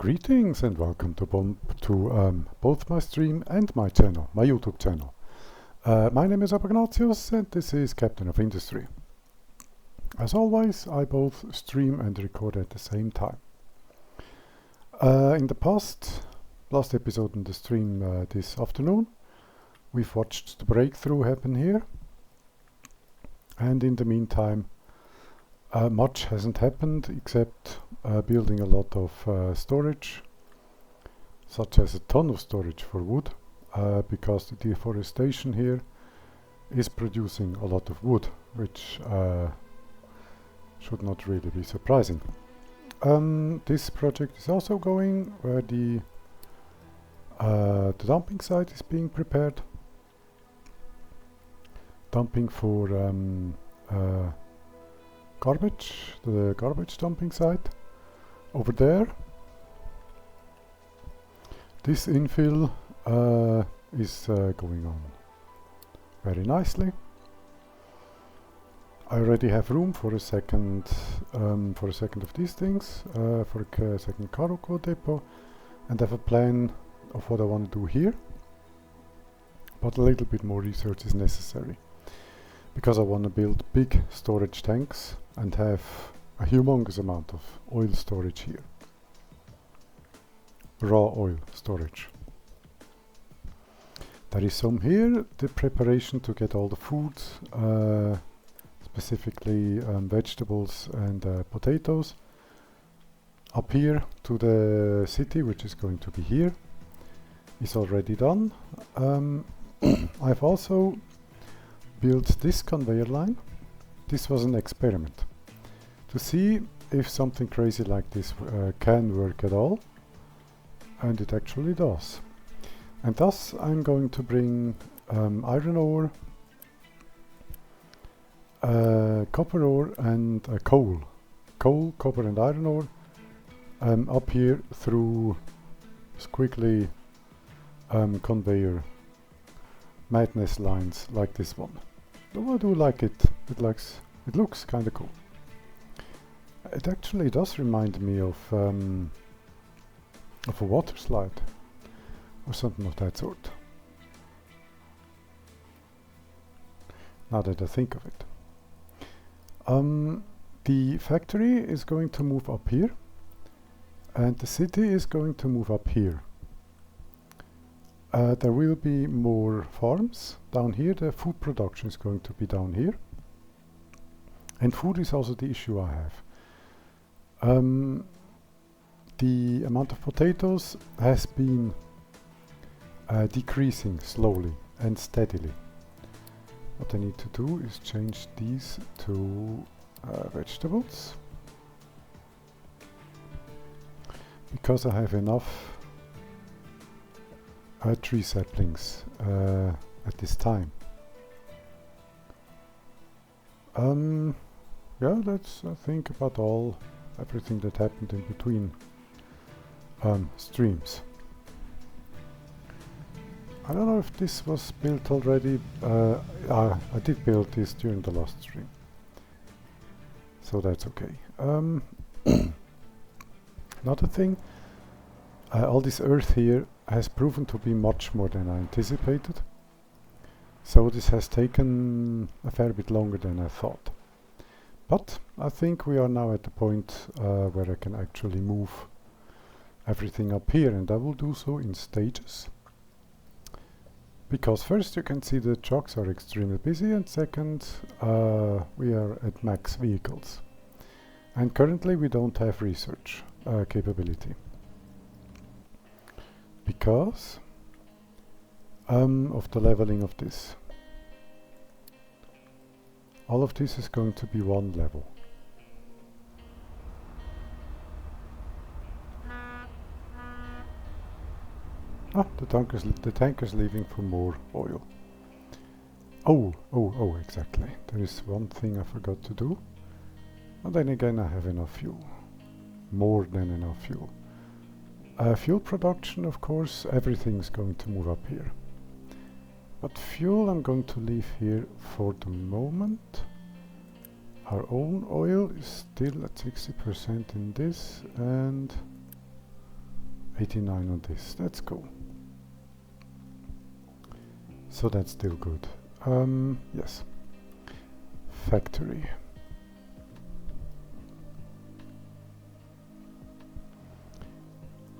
Greetings and welcome to both my stream and my channel, my YouTube channel. My name is Apagnatius and this is Captain of Industry. As always, I both stream and record at the same time. In the last episode in the stream this afternoon, we've watched the breakthrough happen here. And in the meantime, much hasn't happened except building a lot of storage, such as a ton of storage for wood, because the deforestation here is producing a lot of wood, which should not really be surprising. This project is also going where the dumping site is being prepared. Dumping for garbage, the garbage dumping site over there. This infill is going on very nicely. I already have room for a second of these things, for a second cargo depot, and have a plan of what I want to do here. But a little bit more research is necessary, because I want to build big storage tanks and have a humongous amount of oil storage here. Raw oil storage. There is some here, the preparation to get all the foods, specifically vegetables and potatoes, up here to the city, which is going to be here, is already done. I've also built this conveyor line. This was an experiment to see if something crazy like this can work at all, and it actually does. And thus I'm going to bring iron ore, copper ore and coal, copper and iron ore up here through squiggly conveyor madness lines like this one. Though I do like it. It looks kind of cool. It actually does remind me of a water slide or something of that sort, now that I think of it. The factory is going to move up here and the city is going to move up here. There will be more farms down here. The food production is going to be down here. And food is also the issue I have. The amount of potatoes has been decreasing slowly and steadily. What I need to do is change these to vegetables, because I have enough tree saplings at this time. Yeah, that's I think about everything that happened in between streams. I don't know if this was built already. I did build this during the last stream, so that's okay. Another thing, all this earth here has proven to be much more than I anticipated, so this has taken a fair bit longer than I thought. But I think we are now at the point where I can actually move everything up here, and I will do so in stages. Because first you can see the trucks are extremely busy, and second we are at max vehicles. And currently we don't have research capability, because of the leveling of this. All of this is going to be one level. The tanker's leaving for more oil. Oh, exactly. There is one thing I forgot to do. And then again I have enough fuel. More than enough fuel. Fuel production, of course, everything's going to move up here. But fuel I'm going to leave here for the moment. Our own oil is still at 60% in this, and 89 on this. That's cool. So that's still good. Yes. Factory.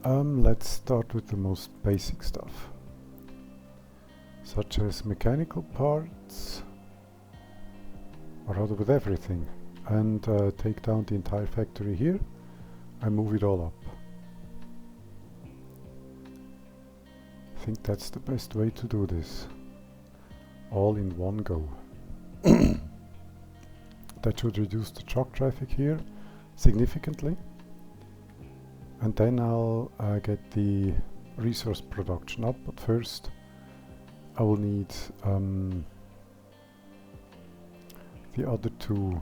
Let's start with the most basic stuff, such as mechanical parts, or rather with everything, and take down the entire factory here and move it all up. I think that's the best way to do this, all in one go. That should reduce the truck traffic here significantly, and then I'll get the resource production up. But first I will need the other two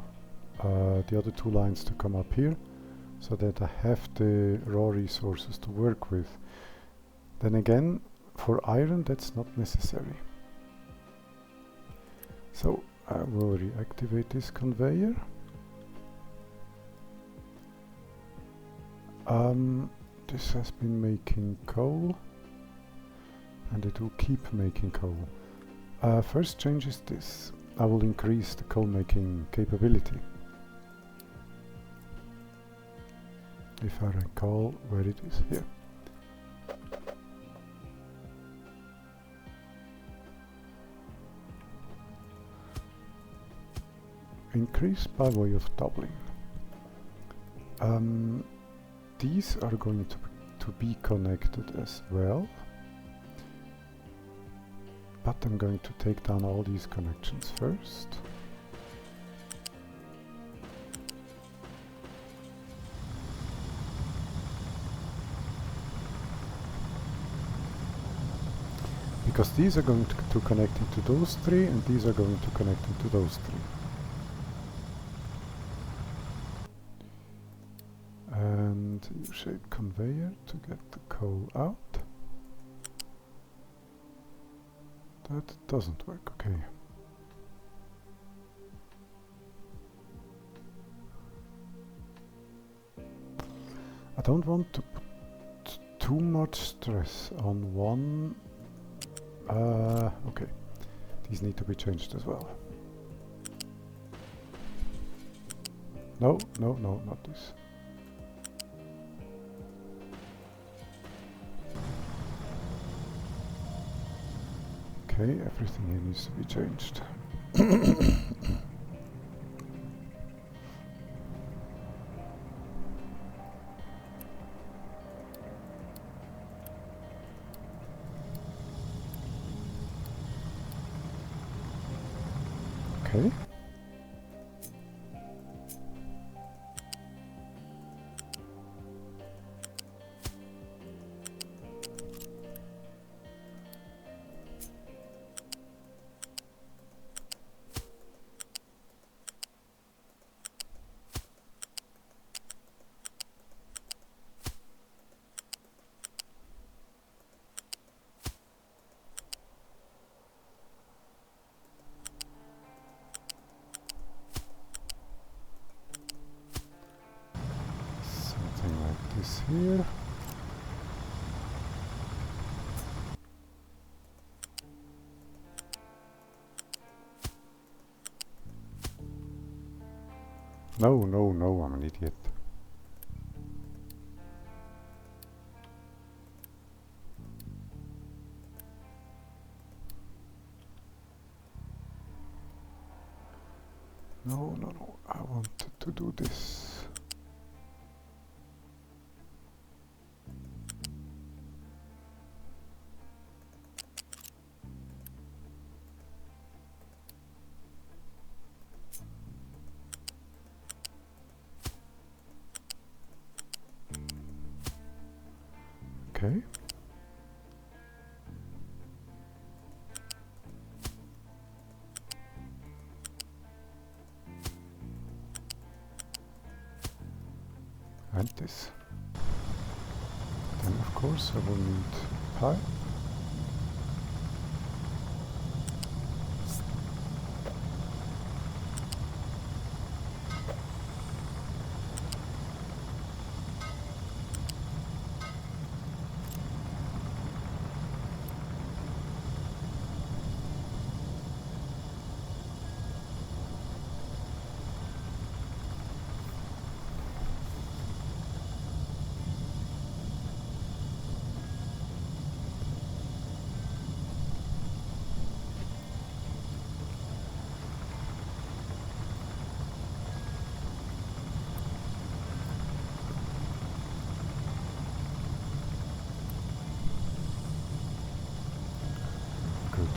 lines to come up here, so that I have the raw resources to work with. Then again, for iron that's not necessary. So I will reactivate this conveyor. This has been making coal, and it will keep making coal. First change is this. I will increase the coal making capability. If I recall where it is, here. Increase by way of doubling. These are going to be connected as well, but I'm going to take down all these connections first. Because these are going to connect into those three, and these are going to connect into those three. And U-shaped conveyor to get the coal out. That doesn't work, okay. I don't want to put too much stress on one. Okay, these need to be changed as well. No, not this. Okay, everything here needs to be changed. Okay. Here. No, I'm an idiot. No, I wanted to do this. Okay. And this. Then of course I will need pipe.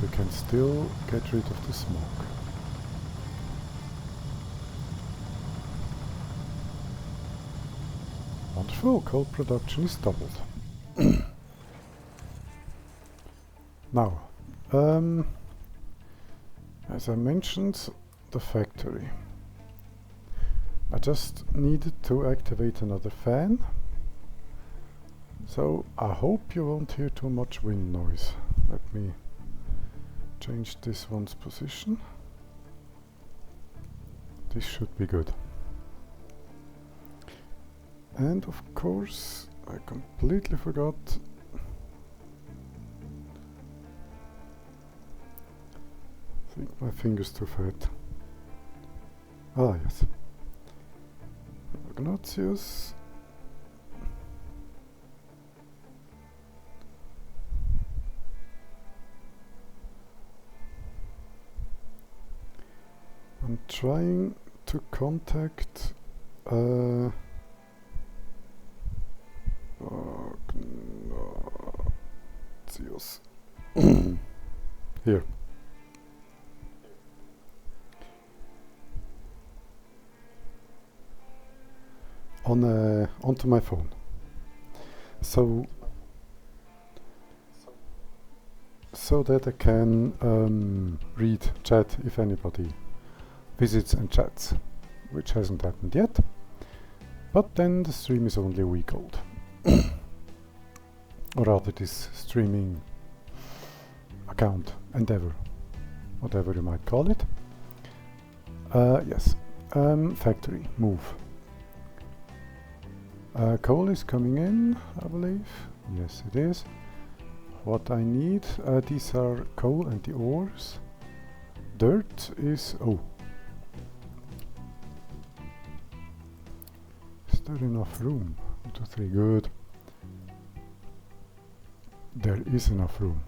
we can still get rid of the smoke. Wonderful, coal production is doubled. Now, as I mentioned, the factory. I just needed to activate another fan. So I hope you won't hear too much wind noise. Let me change this one's position. This should be good. And of course, I completely forgot. I think my finger's too fat. Ah, yes. Ignatius. I'm trying to contact Ignatius. Here. Onto my phone. So that I can read chat if anybody visits and chats, which hasn't happened yet. But then the stream is only a week old. Or rather this streaming account, endeavor, whatever you might call it. Yes, factory, move. Coal is coming in, I believe. Yes, it is. What I need, these are coal and the ores. Dirt is, oh. Is there enough room? 1, 2, 3, good. There is enough room.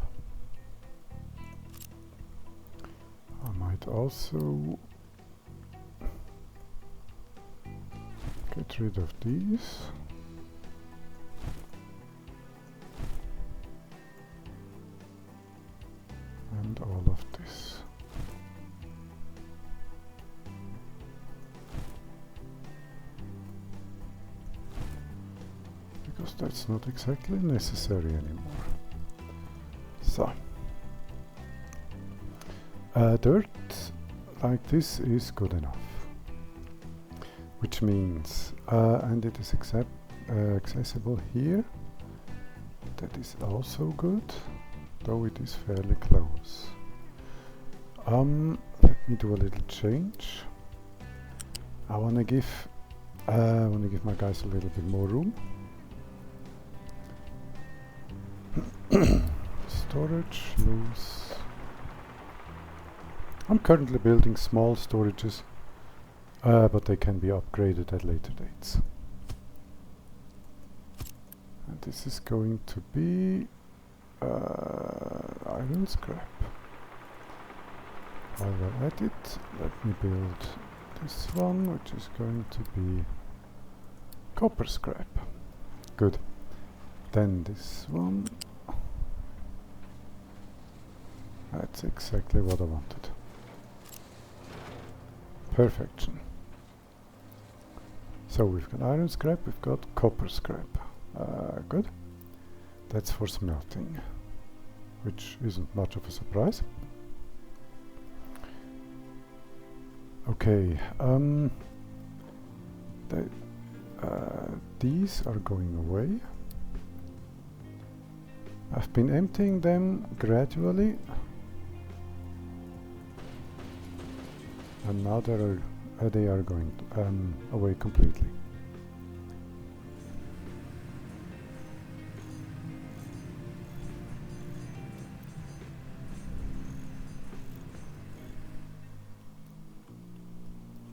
I might also get rid of these. And all of this. Because that's not exactly necessary anymore. So. Dirt like this is good enough. Which means, and it is accessible here. That is also good, though it is fairly close. Let me do a little change. I wanna give my guys a little bit more room. Storage, loose. I'm currently building small storages, but they can be upgraded at later dates. And this is going to be iron scrap. While we're at it, let me build this one, which is going to be copper scrap. Good. Then this one. That's exactly what I wanted. Perfection. So we've got iron scrap, we've got copper scrap. Good. That's for smelting, which isn't much of a surprise. Okay, these are going away. I've been emptying them gradually, and now they are going away completely.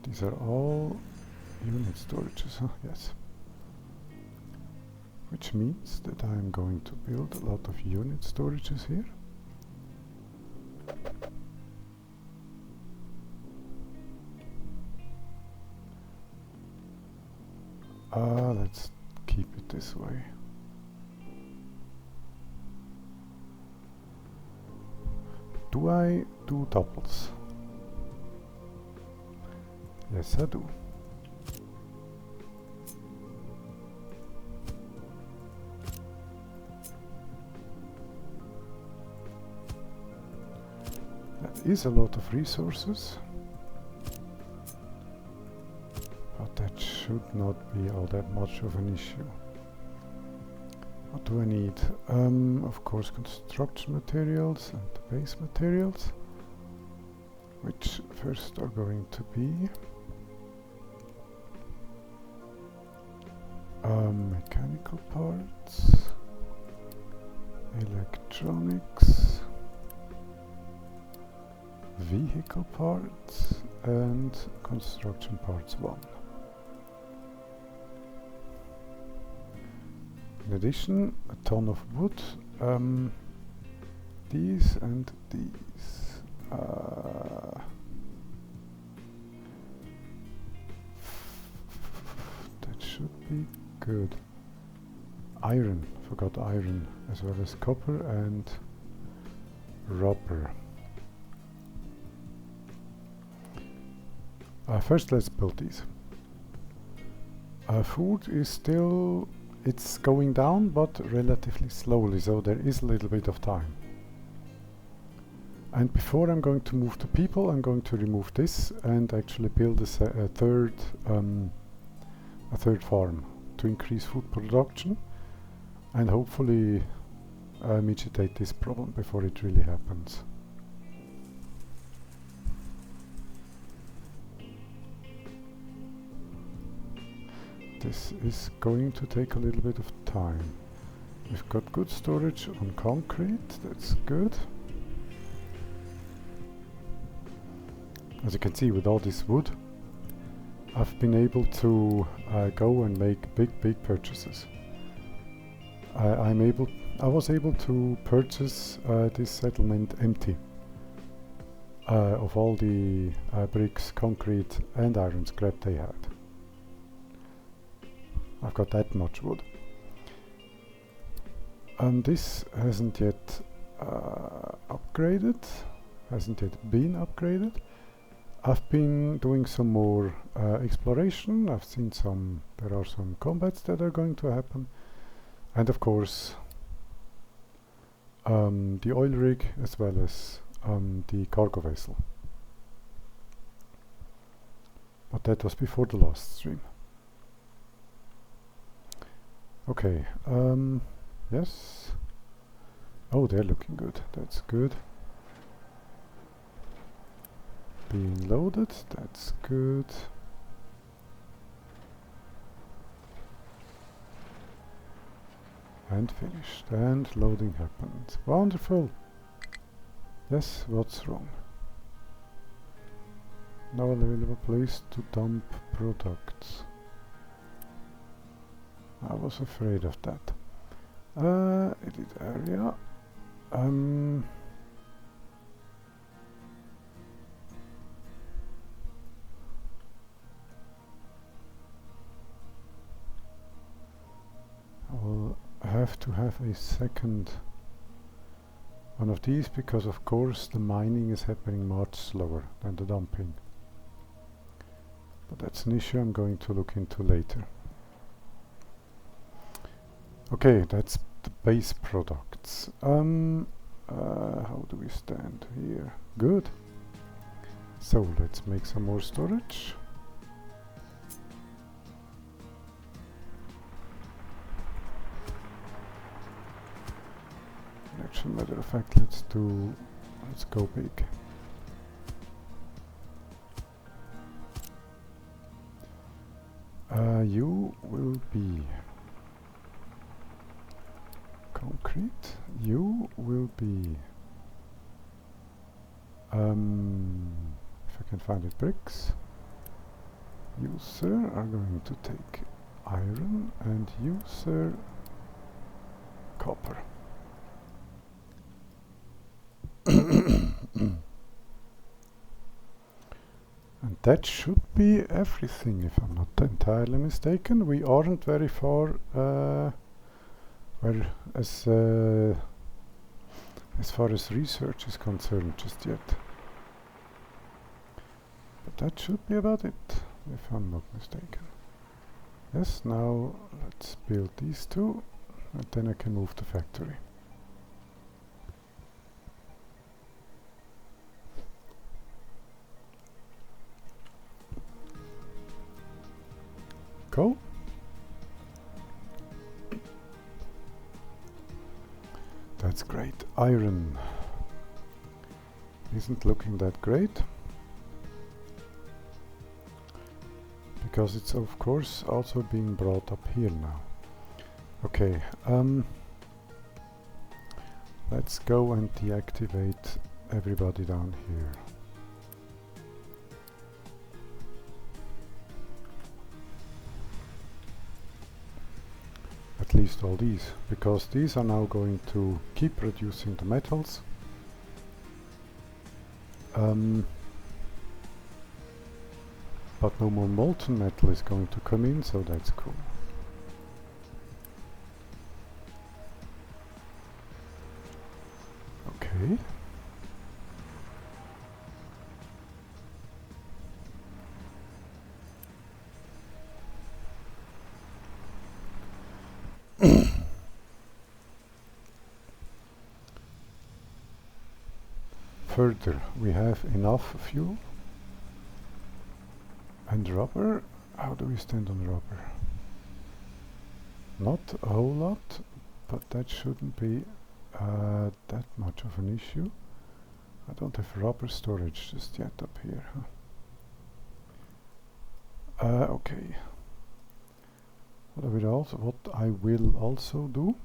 These are all unit storages, huh? Yes. Which means that I'm going to build a lot of unit storages here. Let's keep it this way. Do I do doubles? Yes, I do. That is a lot of resources, but that should not be all that much of an issue. What do I need? Of course, construction materials and base materials, which first are going to be mechanical parts, electronics, vehicle parts, and construction parts 1. In addition, a ton of wood, these and these. That should be good. Iron, forgot iron, as well as copper and rubber. First, let's build these. Food is still, it's going down, but relatively slowly, so there is a little bit of time. And before I'm going to move to people, I'm going to remove this and actually build a third farm to increase food production and hopefully mitigate this problem before it really happens. This is going to take a little bit of time. We've got good storage on concrete, that's good. As you can see, with all this wood, I've been able to go and make big purchases. I was able to purchase this settlement empty of all the bricks, concrete and iron scrap they had. I've got that much wood. And this hasn't yet hasn't yet been upgraded. I've been doing some more exploration. I've seen there are some combats that are going to happen. And of course, the oil rig as well as the cargo vessel. But that was before the last stream. Okay, yes. Oh, they're looking good. That's good. Being loaded, that's good. And finished. And loading happened. Wonderful. Yes, what's wrong? No available place to dump products. I was afraid of that. Edit area. I will have to have a second one of these because of course the mining is happening much slower than the dumping. But that's an issue I'm going to look into later. Okay, that's the base products. How do we stand here? Good. So let's make some more storage. Actually, matter of fact, let's go big. You will be concrete. You will be if I can find it, bricks. You, sir, are going to take iron, and you, sir, copper. And that should be everything, if I'm not entirely mistaken. We aren't very far as far as research is concerned just yet. But that should be about it, if I'm not mistaken. Yes, now let's build these two, and then I can move the factory. Go. That's great. Iron isn't looking that great, because it's of course also being brought up here now. Okay, let's go and deactivate everybody down here. At least all these, because these are now going to keep producing the metals. But no more molten metal is going to come in, so that's cool. Okay. Further, we have enough fuel and rubber. How do we stand on rubber? Not a whole lot, but that shouldn't be that much of an issue. I don't have rubber storage just yet up here. Okay. What I will also do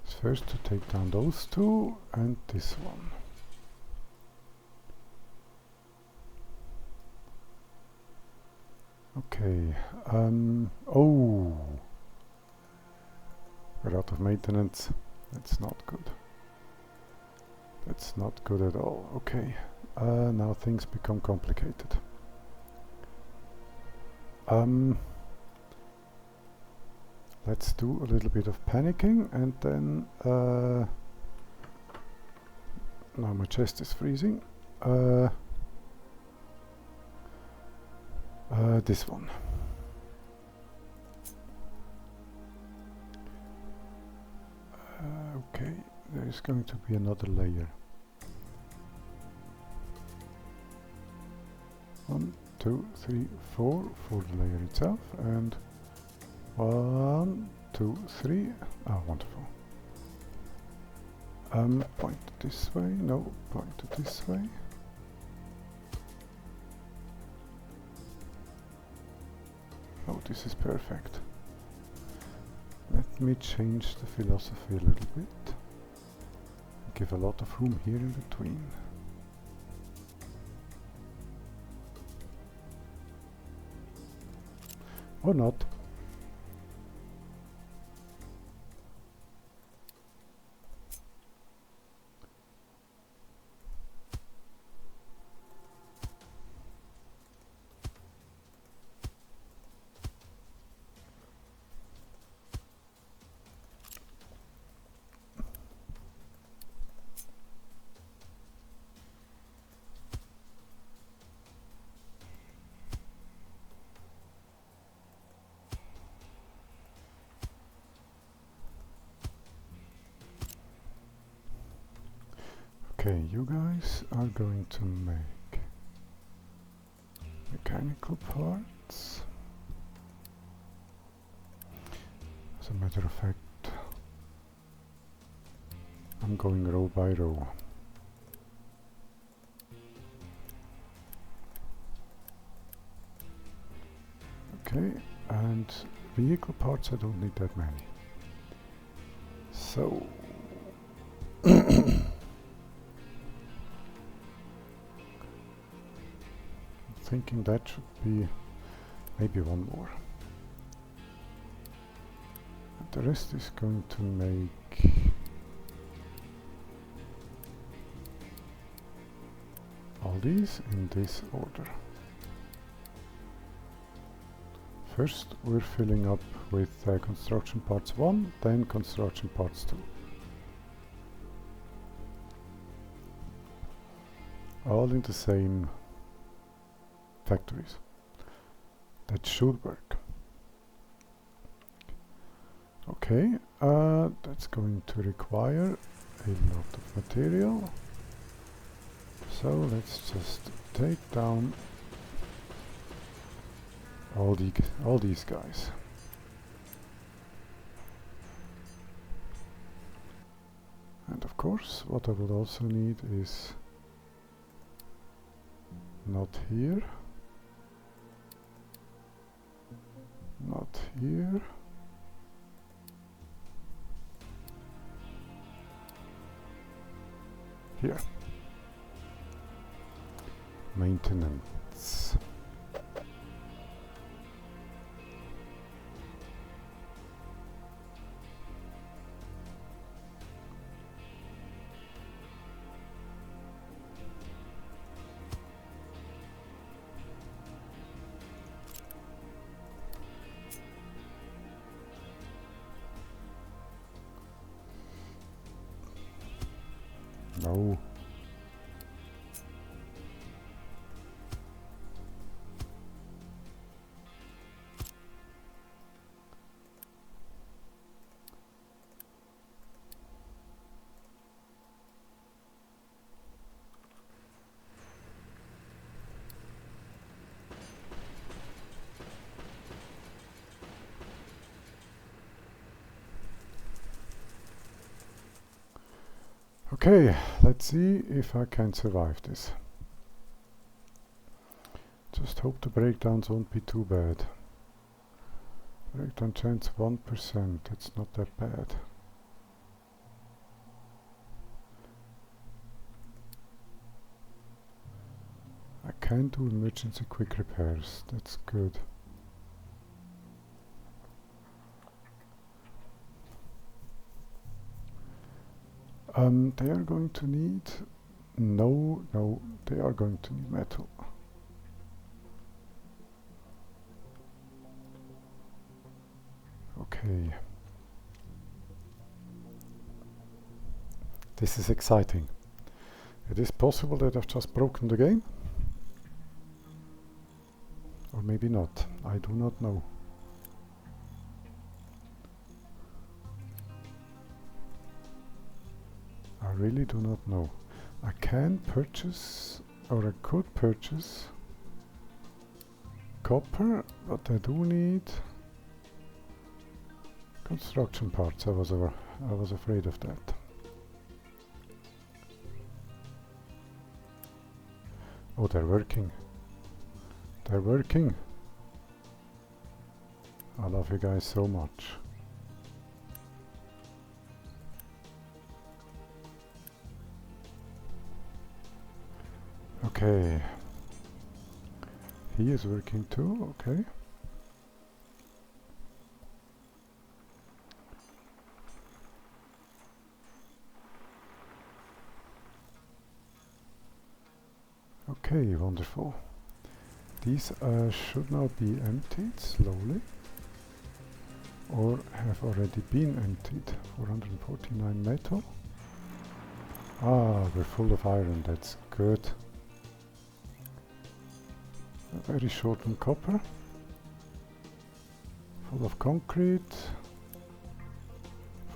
is first to take down those two and this one. Okay, oh, we're out of maintenance. That's not good. That's not good at all. Okay, now things become complicated. Let's do a little bit of panicking, and then now my chest is freezing. This one. Okay, there is going to be another layer. 1, 2, 3, 4 for the layer itself, and 1, 2, 3. Ah, wonderful. Point this way. No, point this way. Oh, this is perfect. Let me change the philosophy a little bit. Give a lot of room here in between. Or not. Okay, you guys are going to make mechanical parts. As a matter of fact, I'm going row by row. Okay, and vehicle parts, I don't need that many. So thinking that should be maybe one more. And the rest is going to make all these in this order. First we're filling up with construction parts 1, then construction parts 2. All in the same factories. That should work. Okay, that's going to require a lot of material. So let's just take down all these guys. And of course, what I would also need is not here, not here. Here. Maintenance. No. Okay, let's see if I can survive this. Just hope the breakdowns won't be too bad. Breakdown chance 1%, that's not that bad. I can do emergency quick repairs, that's good. They are going to need... No, they are going to need metal. Okay. This is exciting. It is possible that I've just broken the game. Or maybe not. I do not know. I really do not know. I can purchase, or I could purchase copper, but I do need construction parts. I was afraid of that. Oh, they're working. They're working. I love you guys so much. Okay. He is working too, okay. Okay, wonderful. These should now be emptied slowly, or have already been emptied. 449 metal. Ah, we're full of iron, that's good. Very short on copper. Full of concrete.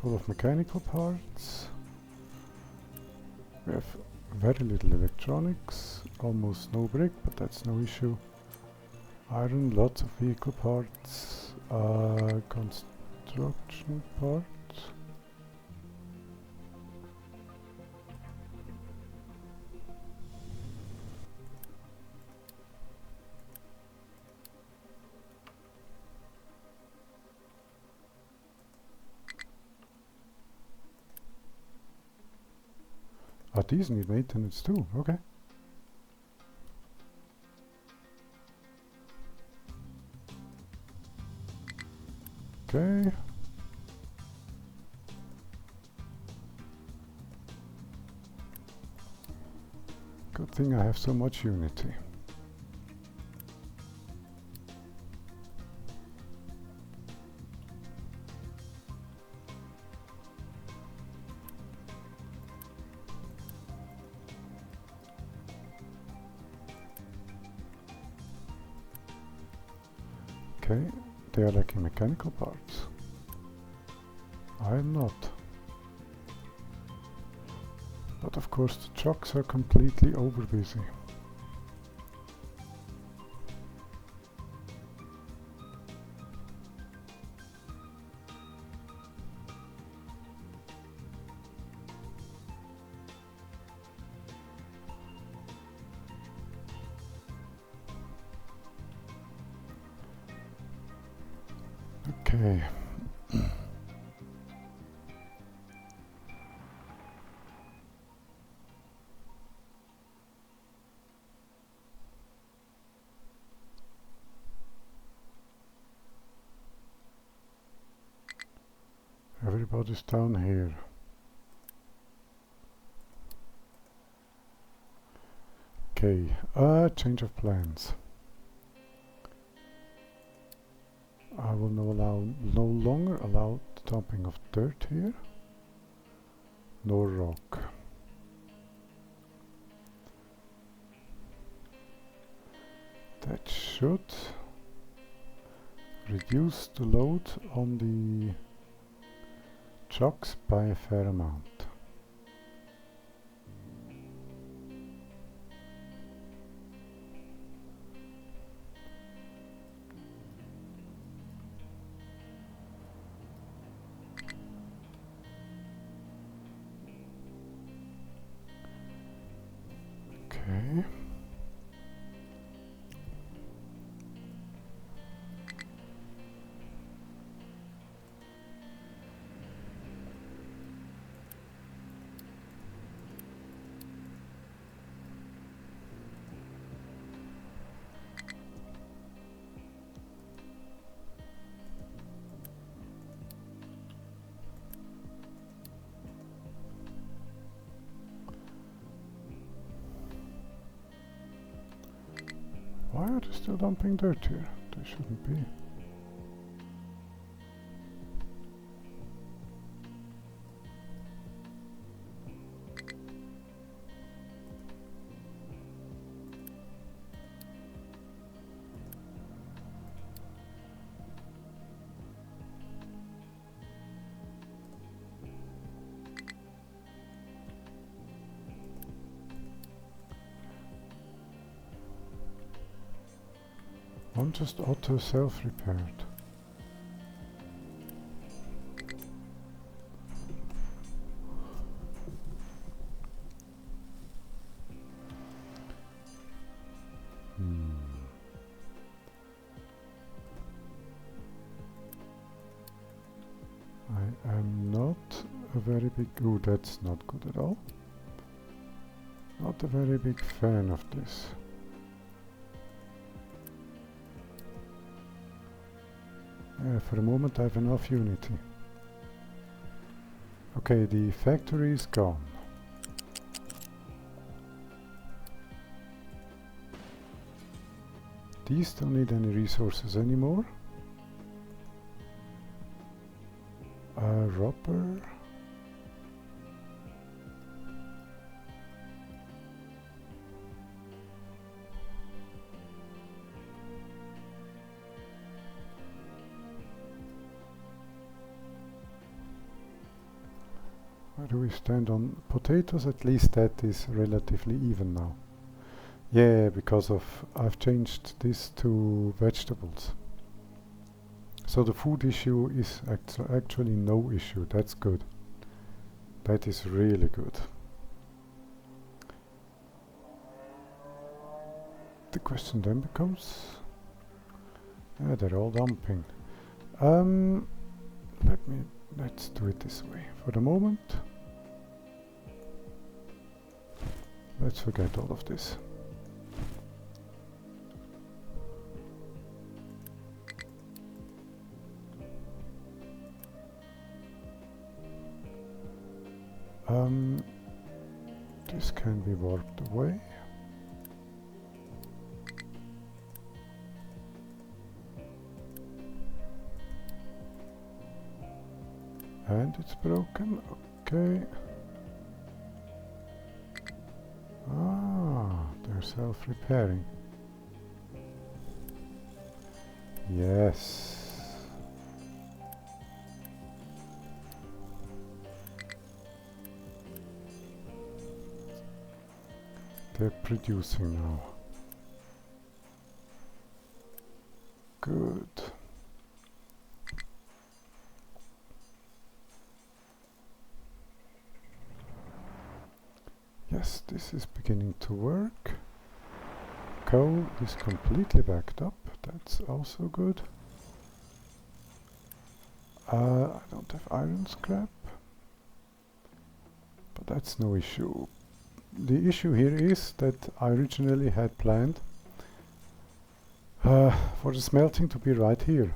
Full of mechanical parts. We have very little electronics, almost no brick, but that's no issue. Iron, lots of vehicle parts, construction parts. Ah, these need maintenance too, okay. Okay. Good thing I have so much Unity. Okay, they are lacking mechanical parts. I am not. But of course the trucks are completely over busy. Okay. Everybody's down here. Okay, change of plans. I will no longer allow the dumping of dirt here, nor rock. That should reduce the load on the trucks by a fair amount. Okay. Why are they still dumping dirt here? They shouldn't be. One just auto self-repaired. I am not a very big... Ooh, that's not good at all. Not a very big fan of this. For the moment I have enough unity. Okay, the factory is gone. These don't need any resources anymore. Rubber. Where do we stand on potatoes? At least that is relatively even now. Yeah, because of I've changed this to vegetables. So the food issue is actually no issue. That's good. That is really good. The question then becomes... they're all dumping. Let's do it this way. For the moment, let's forget all of this. This can be warped away. And it's broken, okay. They're self-repairing. Yes. They're producing now. Good. Yes, this is beginning to work. Coal is completely backed up. That's also good. I don't have iron scrap, but that's no issue. The issue here is that I originally had planned for the smelting to be right here,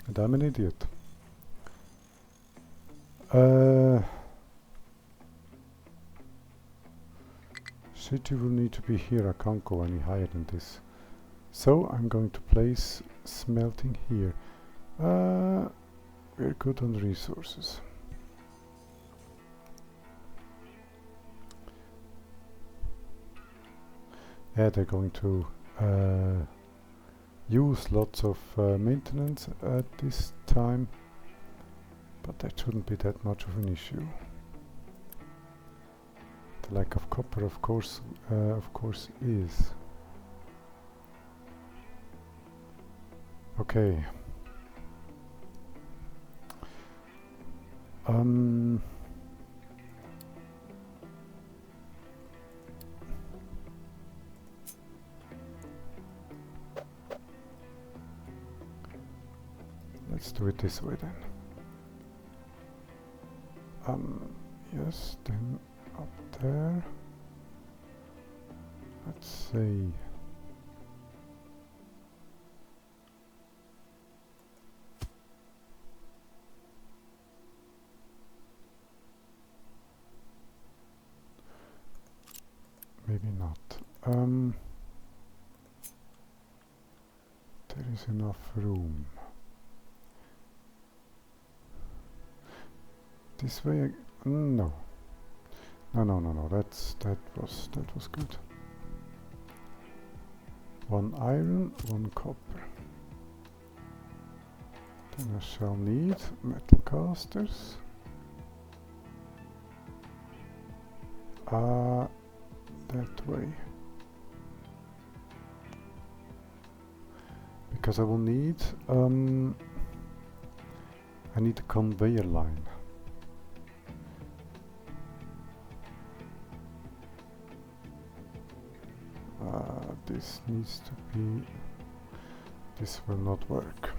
and I'm an idiot. City will need to be here. I can't go any higher than this. So I'm going to place smelting here. We're good on resources. Yeah, they're going to use lots of maintenance at this time, but that shouldn't be that much of an issue. The lack of copper, of course, is. Okay. Let's do it this way then. Yes, then up there. Let's see. Maybe not. There is enough room. This way? No. No. That was good. 1 iron, 1 copper. Then I shall need metal casters. That way. Because I will need I need a conveyor line. This needs to be. This will not work.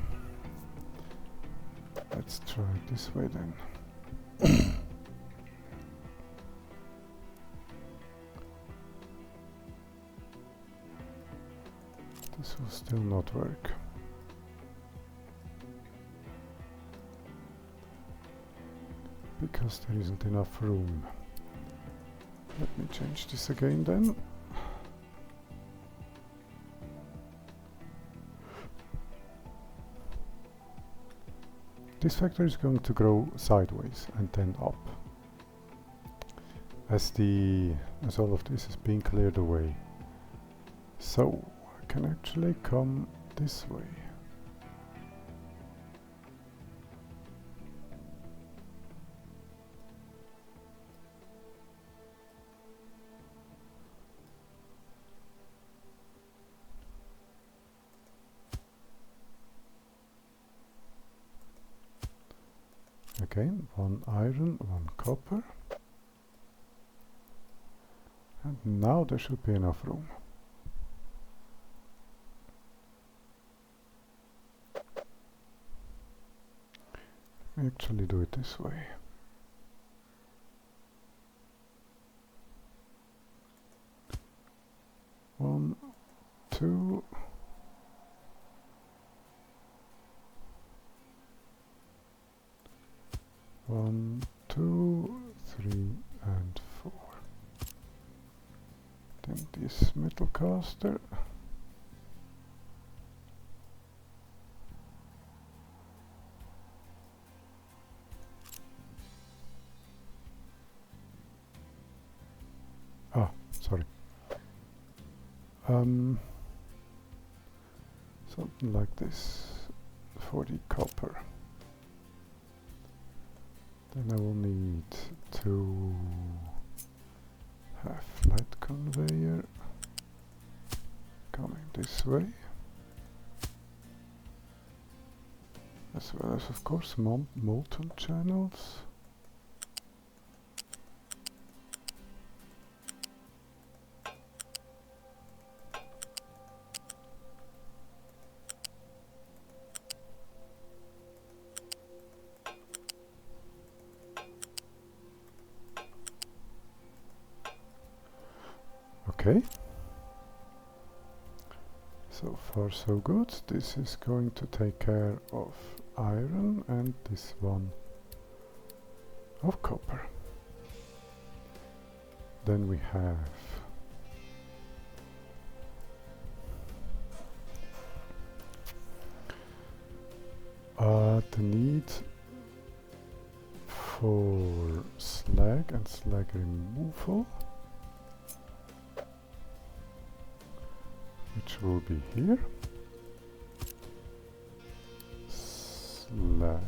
Let's try it this way then. This will still not work. Because there isn't enough room. Let me change this again then. This factory is going to grow sideways and then up as all of this is being cleared away. So I can actually come this way. Again, 1 iron, 1 copper. And now there should be enough room. Let me actually do it this way. One, two. One, 2, 3, and 4. Then this metal caster. Sorry. Something like this for the copper. Then I will need to have flat conveyor coming this way, as well as of course molten channels. Okay, so far so good. This is going to take care of iron and this one of copper. Then we have the need for slag and slag removal, which will be here. Slag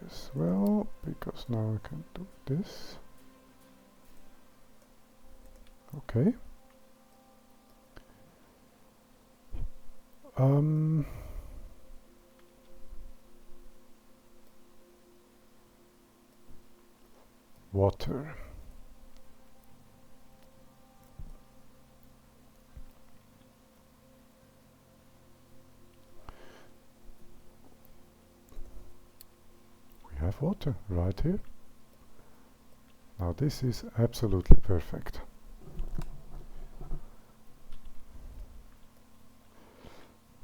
as well, because now I can do this. Okay. Water. We have water right here. Now this is absolutely perfect.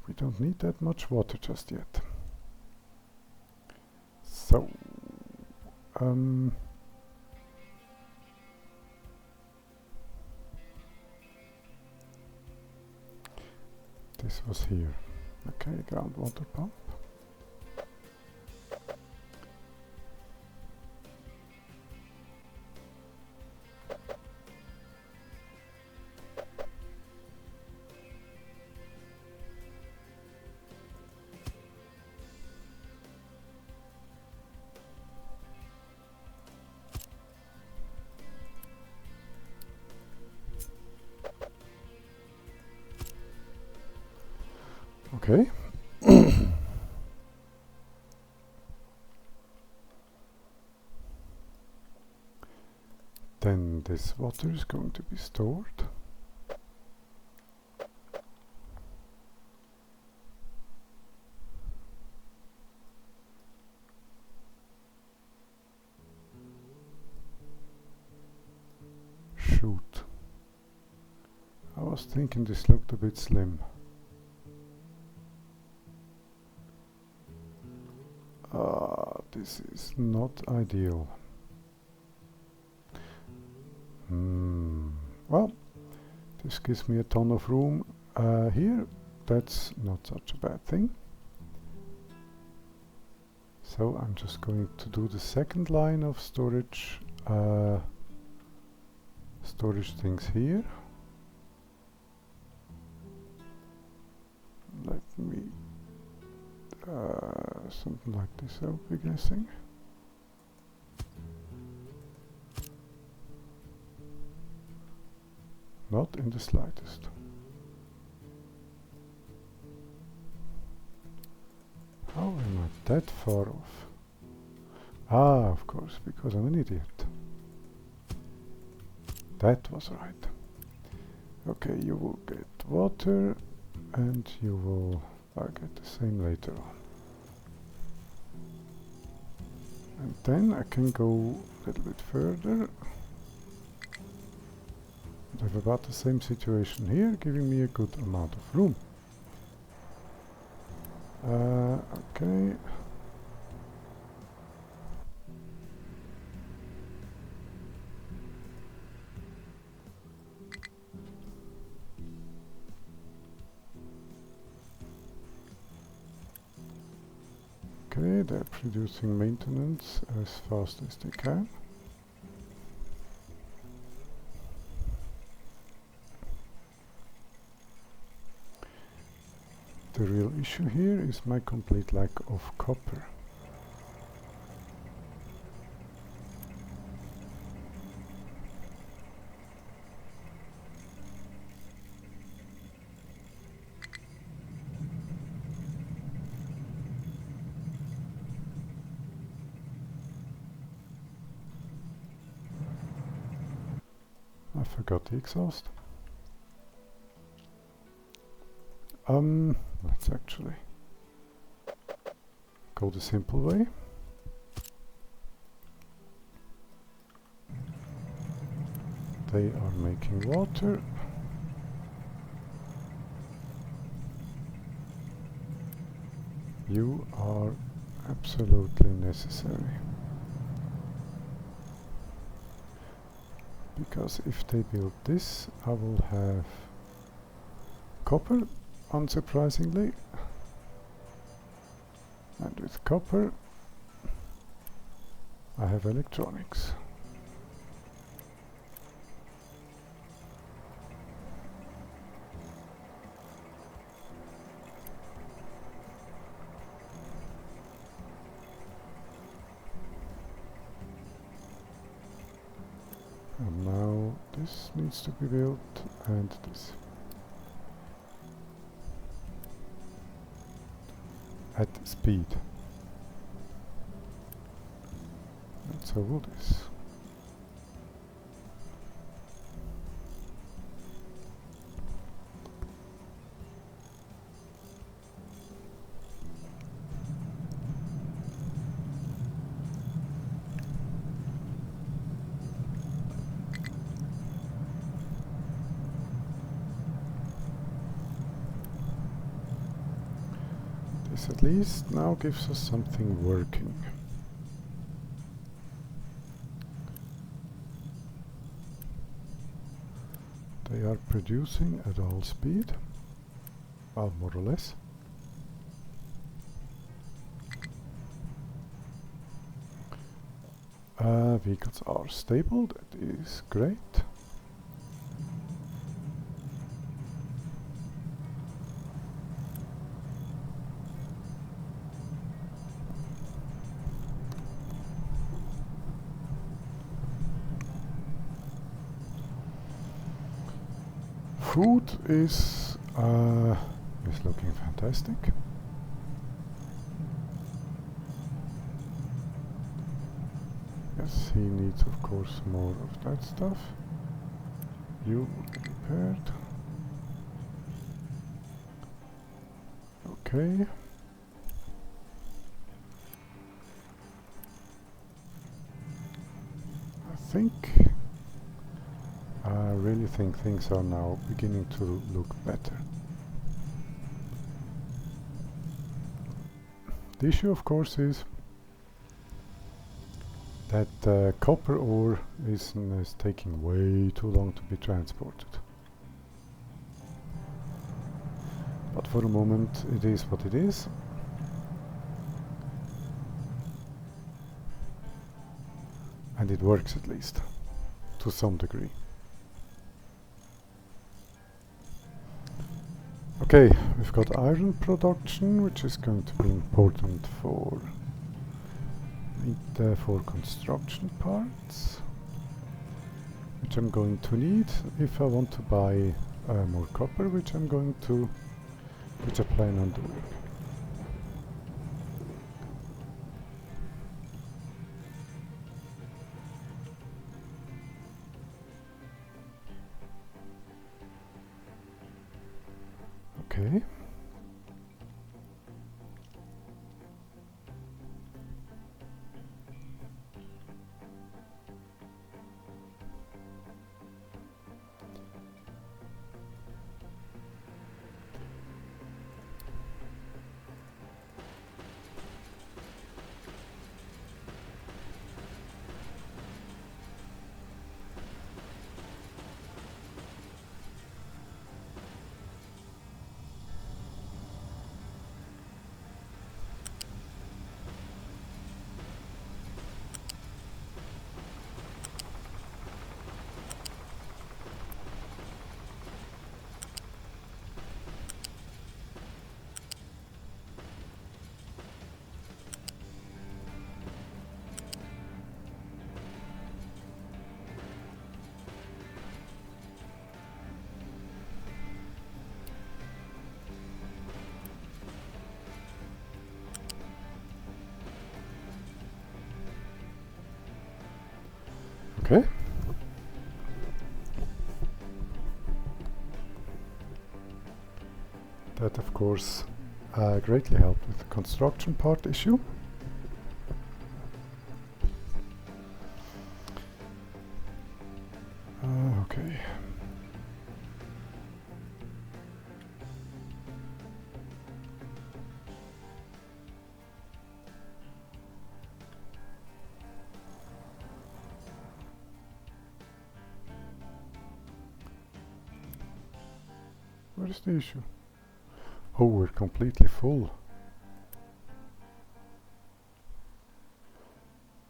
We don't need that much water just yet. So, this was here. Okay, groundwater pump. Okay. Then this water is going to be stored. Shoot. I was thinking this looked a bit slim. This is not ideal. Well, this gives me a ton of room here. That's not such a bad thing. So I'm just going to do the second line of storage things here. Let me something like this, I'll be guessing. Not in the slightest. How am I that far off? Ah, of course, because I'm an idiot. That was right. Okay, you will get water and you will get the same later on. And then I can go a little bit further. I have about the same situation here, giving me a good amount of room. Okay. Okay, they're producing maintenance as fast as they can. the real issue here is my complete lack of copper. I forgot the exhaust. Let's actually go the simple way. They are making water. You are absolutely necessary. Because if they build this, I will have copper, unsurprisingly. And with copper, I have electronics. And now this needs to be built, and this. At speed. And so will this. This at least now gives us something working. They are producing at all speed, well, more or less. Vehicles are stable, that is great. Food is looking fantastic. Yes, he needs of course more of that stuff. You will be repaired. Okay. I really think things are now beginning to look better. The issue of course is that copper ore is taking way too long to be transported. But for the moment it is what it is. And it works at least, to some degree. Okay, we've got iron production, which is going to be important for construction parts, which I'm going to need if I want to buy more copper, which I plan on doing. Okay. Okay. That of course greatly helped with the construction part issue. Okay. What is the issue? Oh, we're completely full.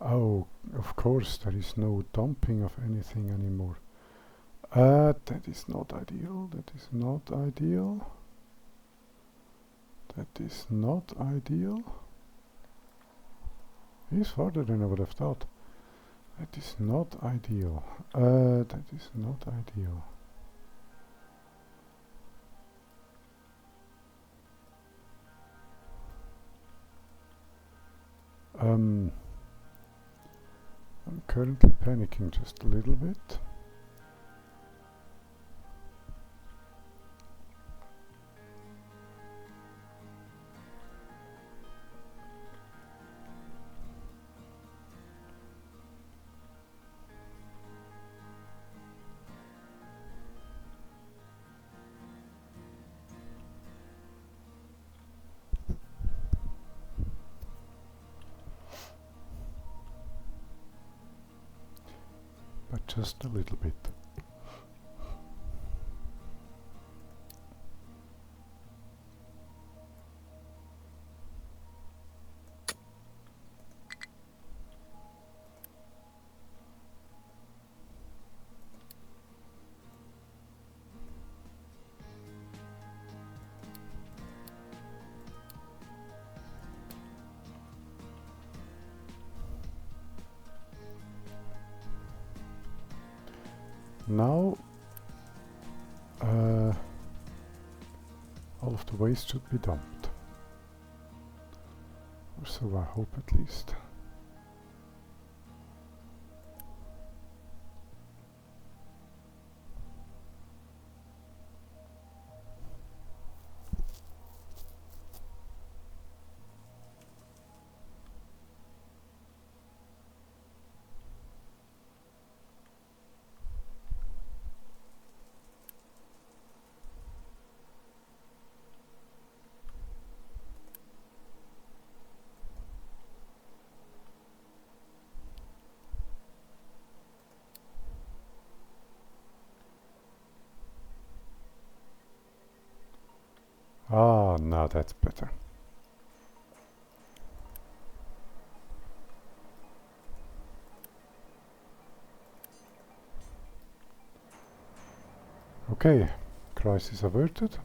Oh, of course, there is no dumping of anything anymore. That is not ideal. That is not ideal. That is not ideal. He's farther than I would have thought. That is not ideal. That is not ideal. I'm currently panicking just a little bit. But just a little bit. Now all of the waste should be dumped. Or so I hope at least. Ah, now that's better. Okay, crisis averted.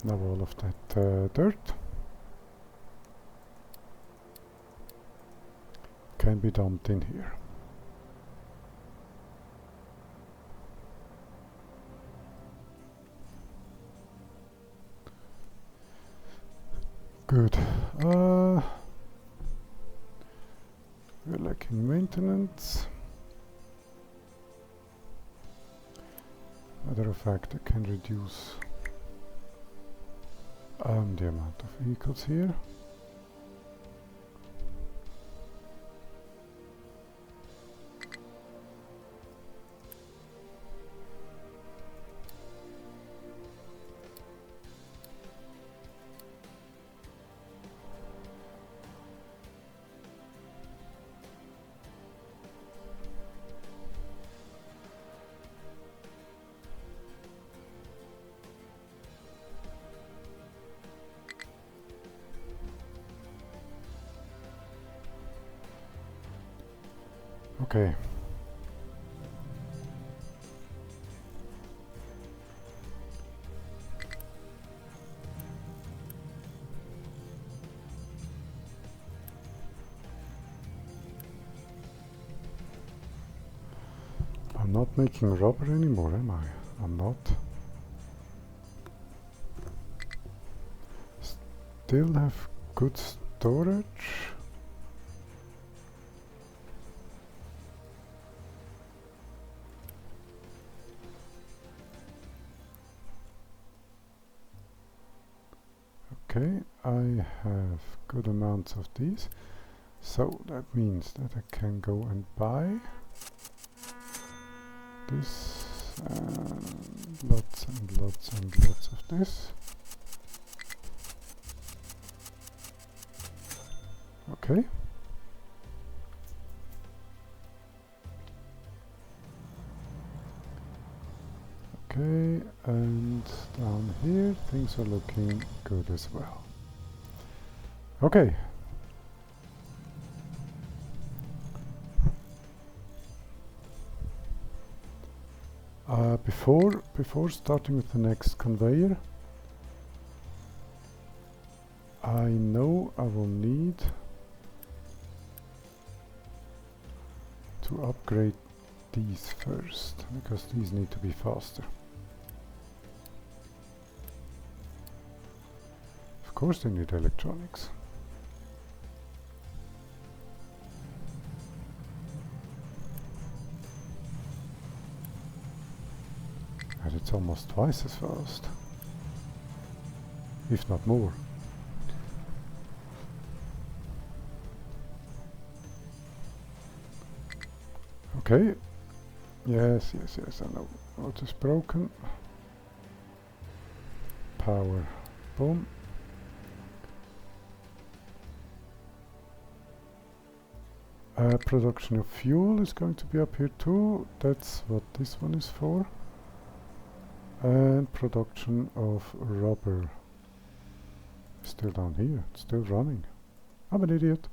Now all of that dirt can be dumped in here. Good. We're lacking maintenance. Matter of fact, I can reduce the amount of vehicles here. Okay. I'm not making rubber anymore, am I? I'm not. Still have good storage. Okay, I have good amounts of these, so that means that I can go and buy this and lots and lots and lots of this. Okay. Okay, and down here things are looking good as well. Okay. Before starting with the next conveyor, I know I will need to upgrade these first, because these need to be faster. Of course they need electronics. And it's almost twice as fast, if not more. Okay. Yes, I know what is broken. Power. Boom. Production of fuel is going to be up here too. That's what this one is for. And production of rubber. Still down here. It's still running. I'm an idiot.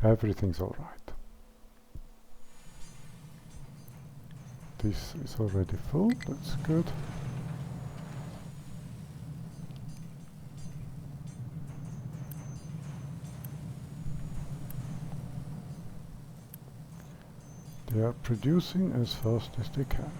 Everything's alright. This is already full. That's good. They are producing as fast as they can.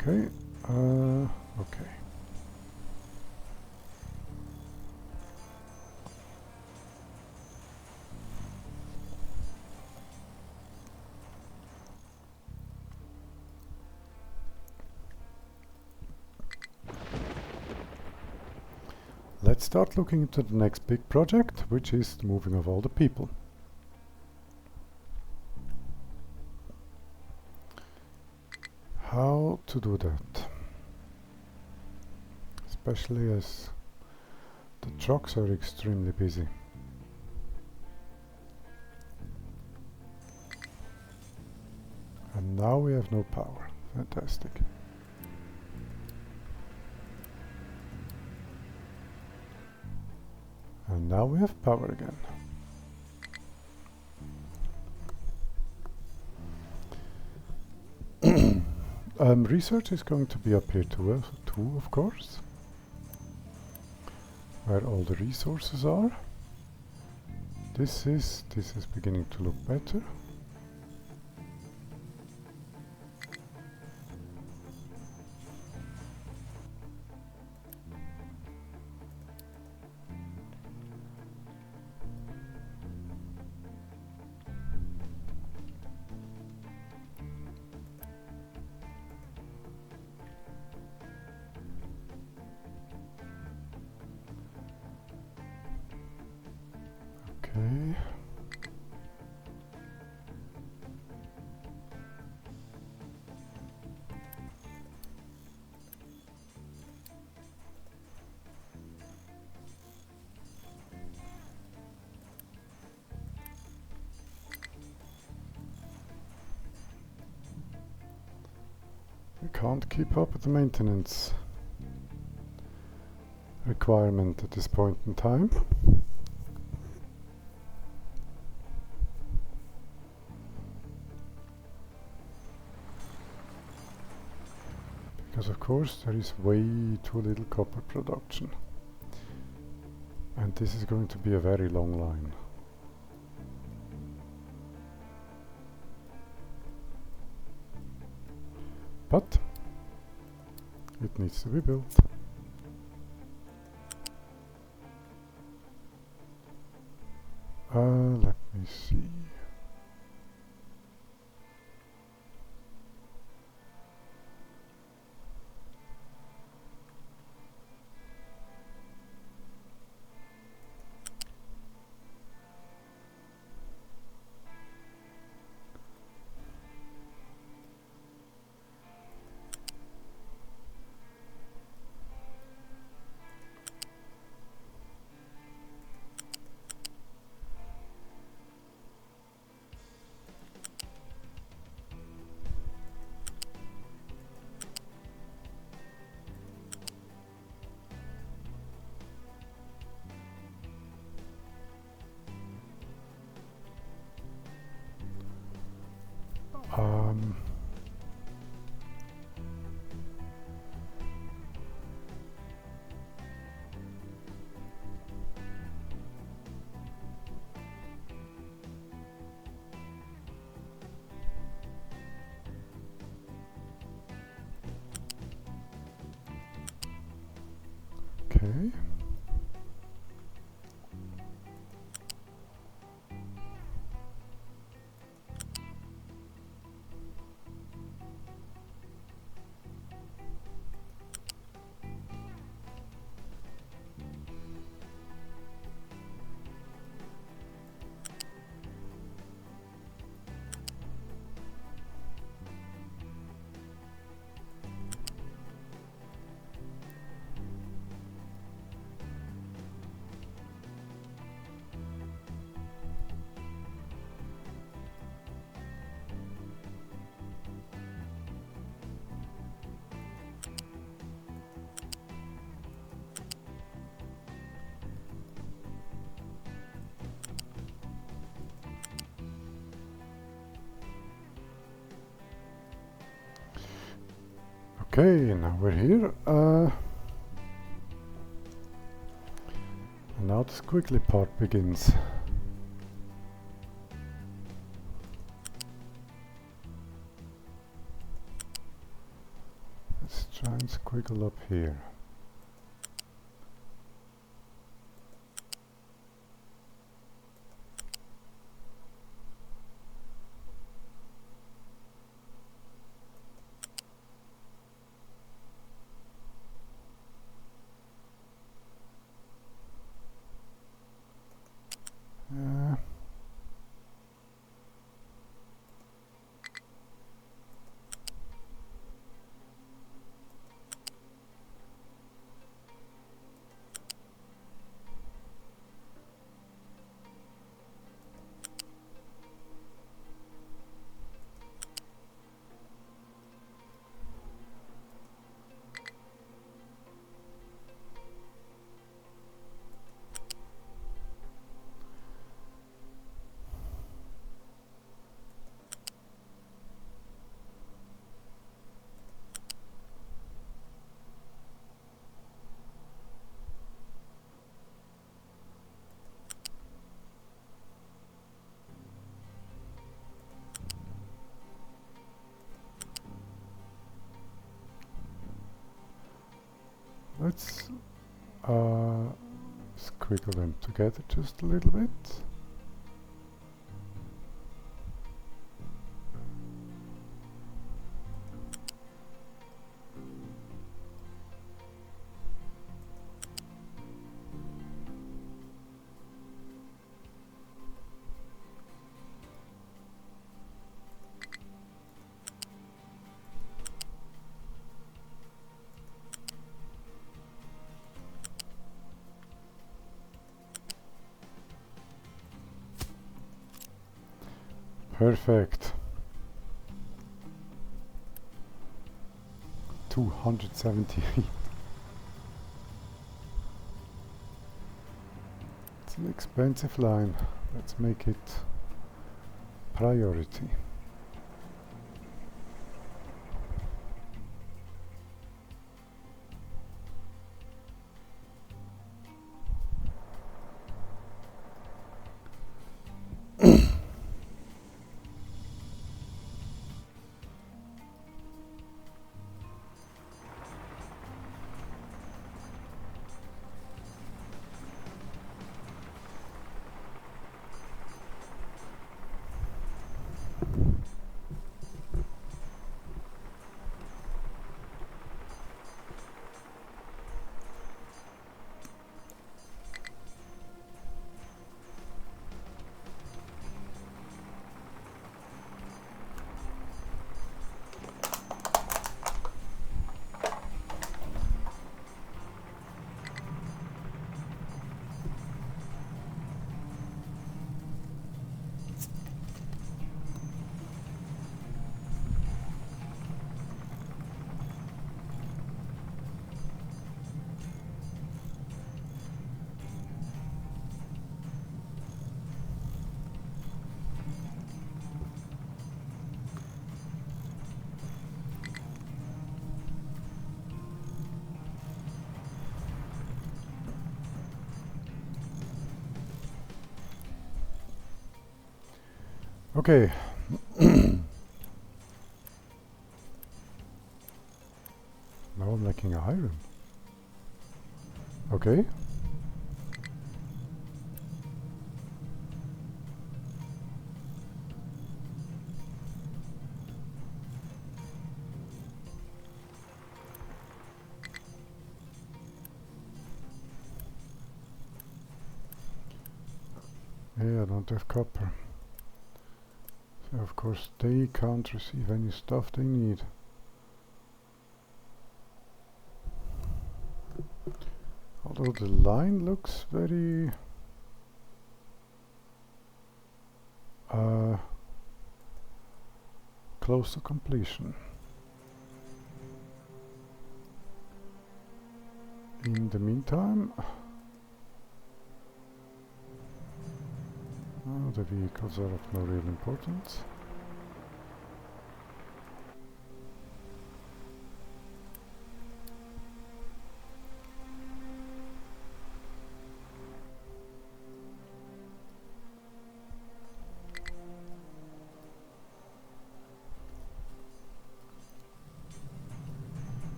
Okay, okay. Let's start looking into the next big project, which is the moving of all the people. How to do that? Especially as the trucks are extremely busy. And now we have no power. Fantastic. now we have power again. Research is going to be up here too, of course, where all the resources are. This is beginning to look better. Okay. We can't keep up with the maintenance requirement at this point in time. Because of course there is way too little copper production. And this is going to be a very long line. But it needs to be built. Let me see. Okay. Okay, now we're here. And now the squiggly part begins. Let's try and squiggle up here. let's squiggle them together just a little bit. Perfect. 278. It's an expensive line. Let's make it priority. Okay. Now I'm lacking iron. Okay. Yeah, I don't have copper. So of course they can't receive any stuff they need. Although the line looks very close to completion. In the meantime, the vehicles are of no real importance.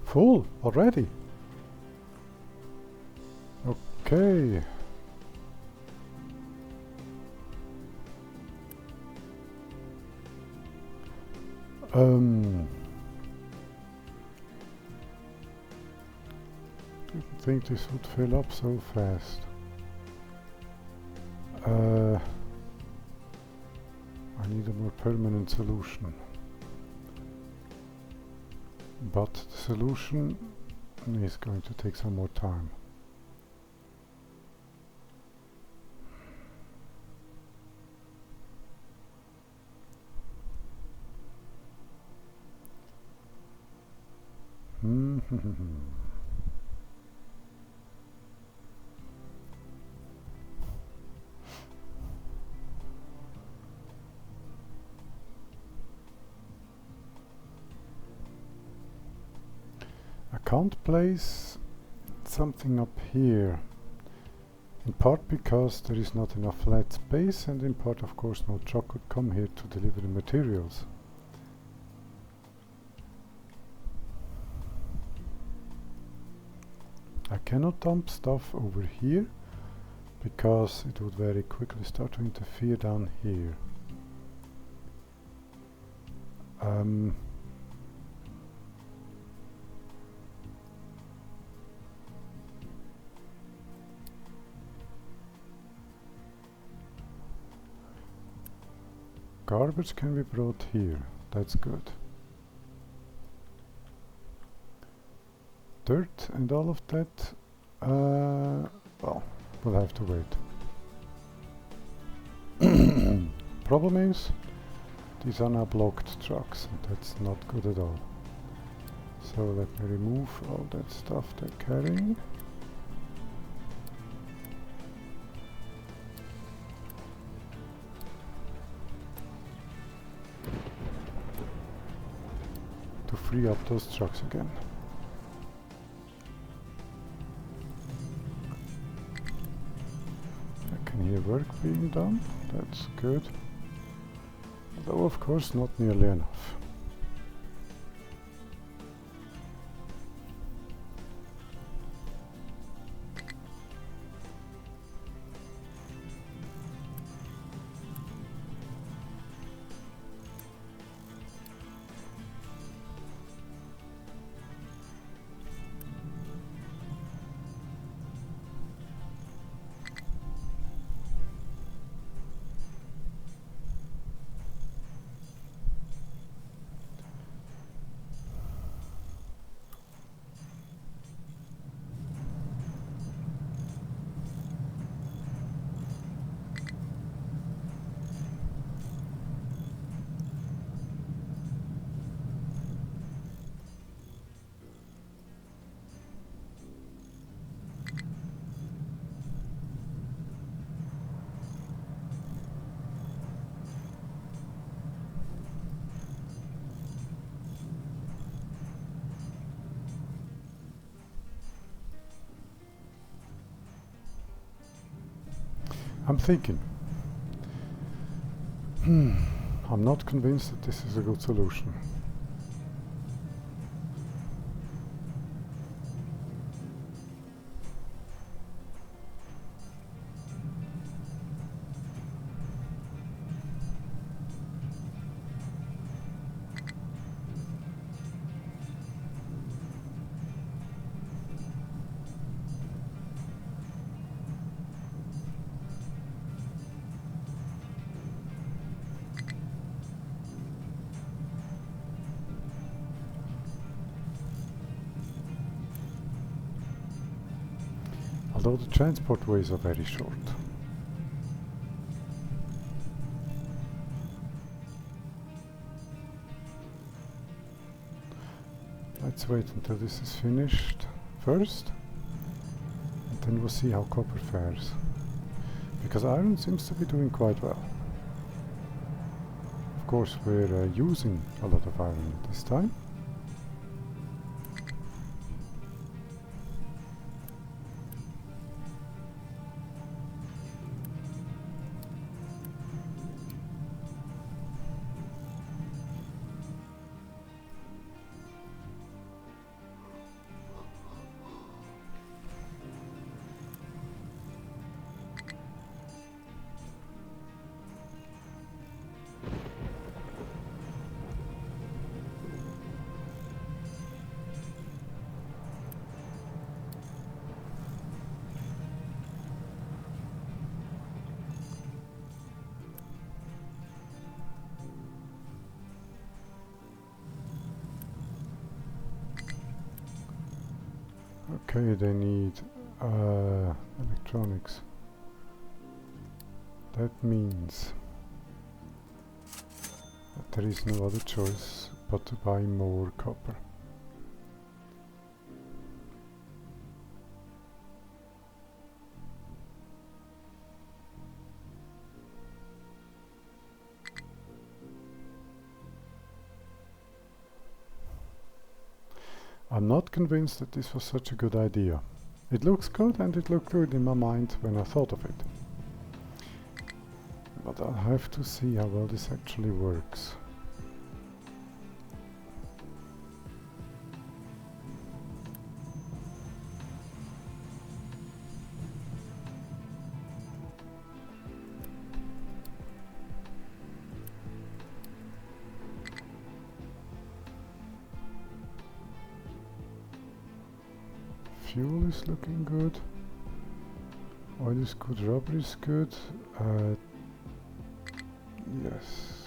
Full already. Okay. Didn't think this would fill up so fast. I need a more permanent solution. But the solution is going to take some more time. can't place something up here, in part because there is not enough flat space, and in part of course no truck could come here to deliver the materials. I cannot dump stuff over here because it would very quickly start to interfere down here. Garbage can be brought here, that's good. Dirt and all of that, well, we'll have to wait. Problem is, these are now blocked trucks, and that's not good at all. So let me remove all that stuff they're carrying. To free up those trucks again. I can hear work being done, that's good. Although of course not nearly enough. I'm thinking. I'm not convinced that this is a good solution. Although the transport ways are very short. Let's wait until this is finished first, and then we'll see how copper fares. Because iron seems to be doing quite well. Of course, we're using a lot of iron at this time. Okay, they need electronics. That means that there is no other choice but to buy more copper. I'm not convinced that this was such a good idea. It looks good and it looked good in my mind when I thought of it. But I'll have to see how well this actually works. Fuel is looking good. Oil is good, rubber is good. Yes.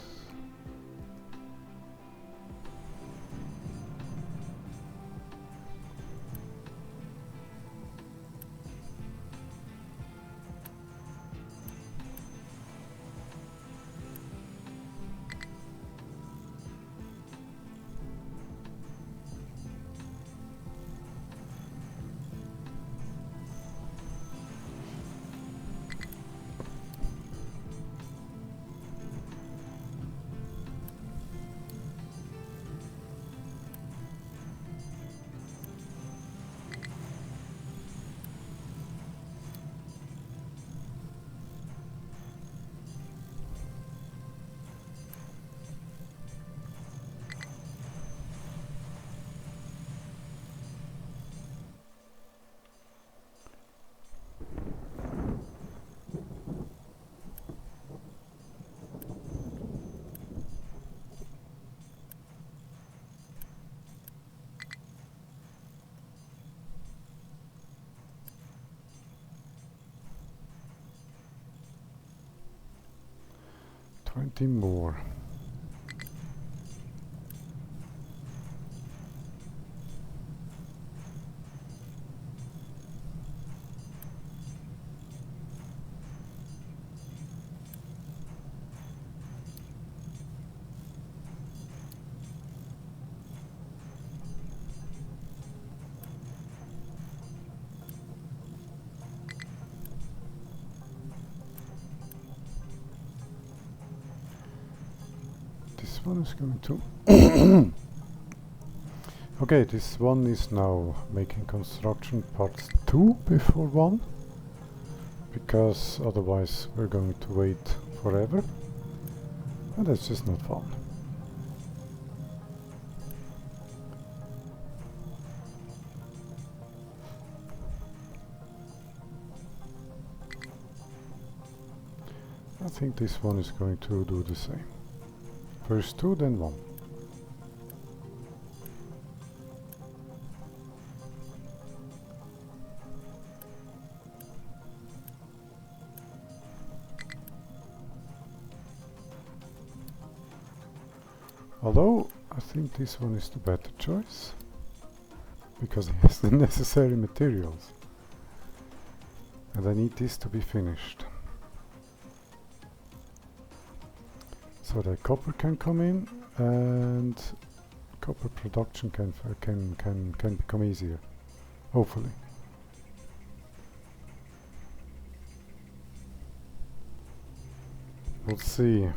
Twenty more. This one is going to okay, this one is now making construction parts 2 before 1, because otherwise we're going to wait forever and that's just not fun. I think this one is going to do the same. First 2, then 1. Although I think this one is the better choice, because it has the necessary materials. And I need this to be finished. So that copper can come in and copper production can become easier, hopefully. We'll see.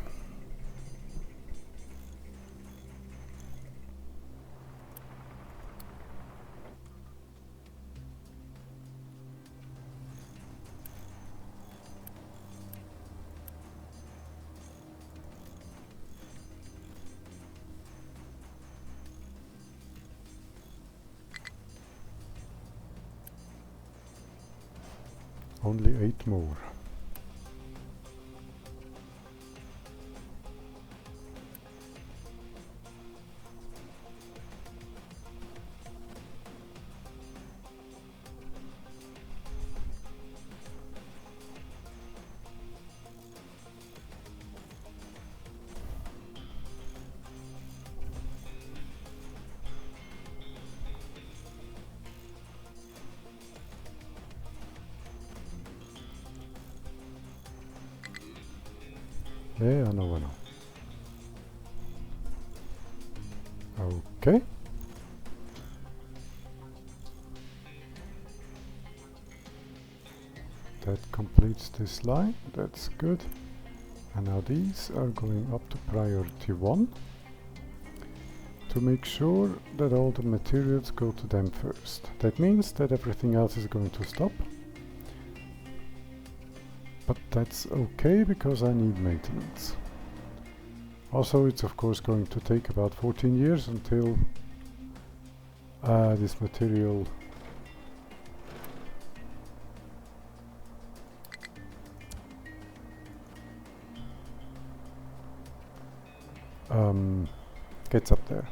Only 8 more. Yeah, I know. Okay. That completes this line, that's good. And now these are going up to priority 1. to make sure that all the materials go to them first. That means that everything else is going to stop. But that's okay because I need maintenance. Also, it's of course going to take about 14 years until this material gets up there.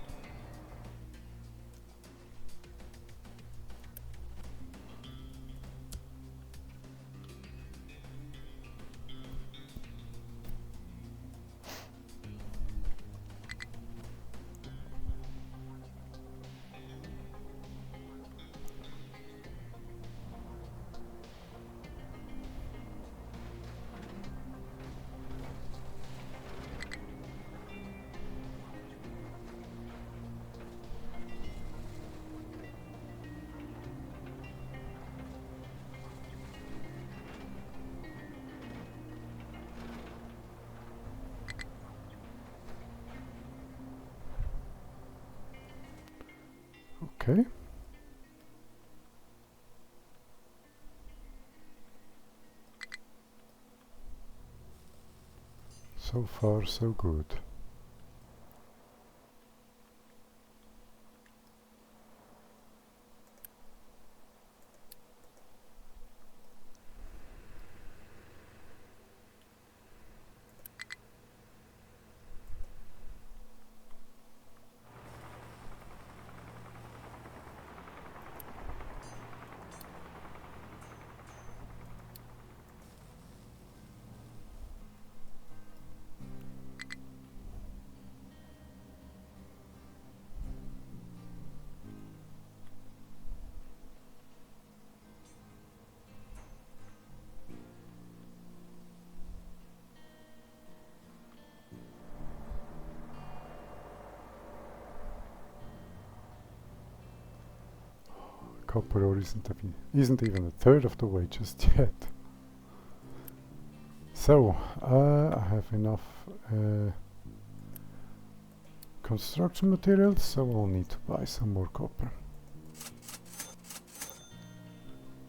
Okay. So far, so good. Copper ore isn't even a third of the way just yet. So, I have enough construction materials, so I'll need to buy some more copper.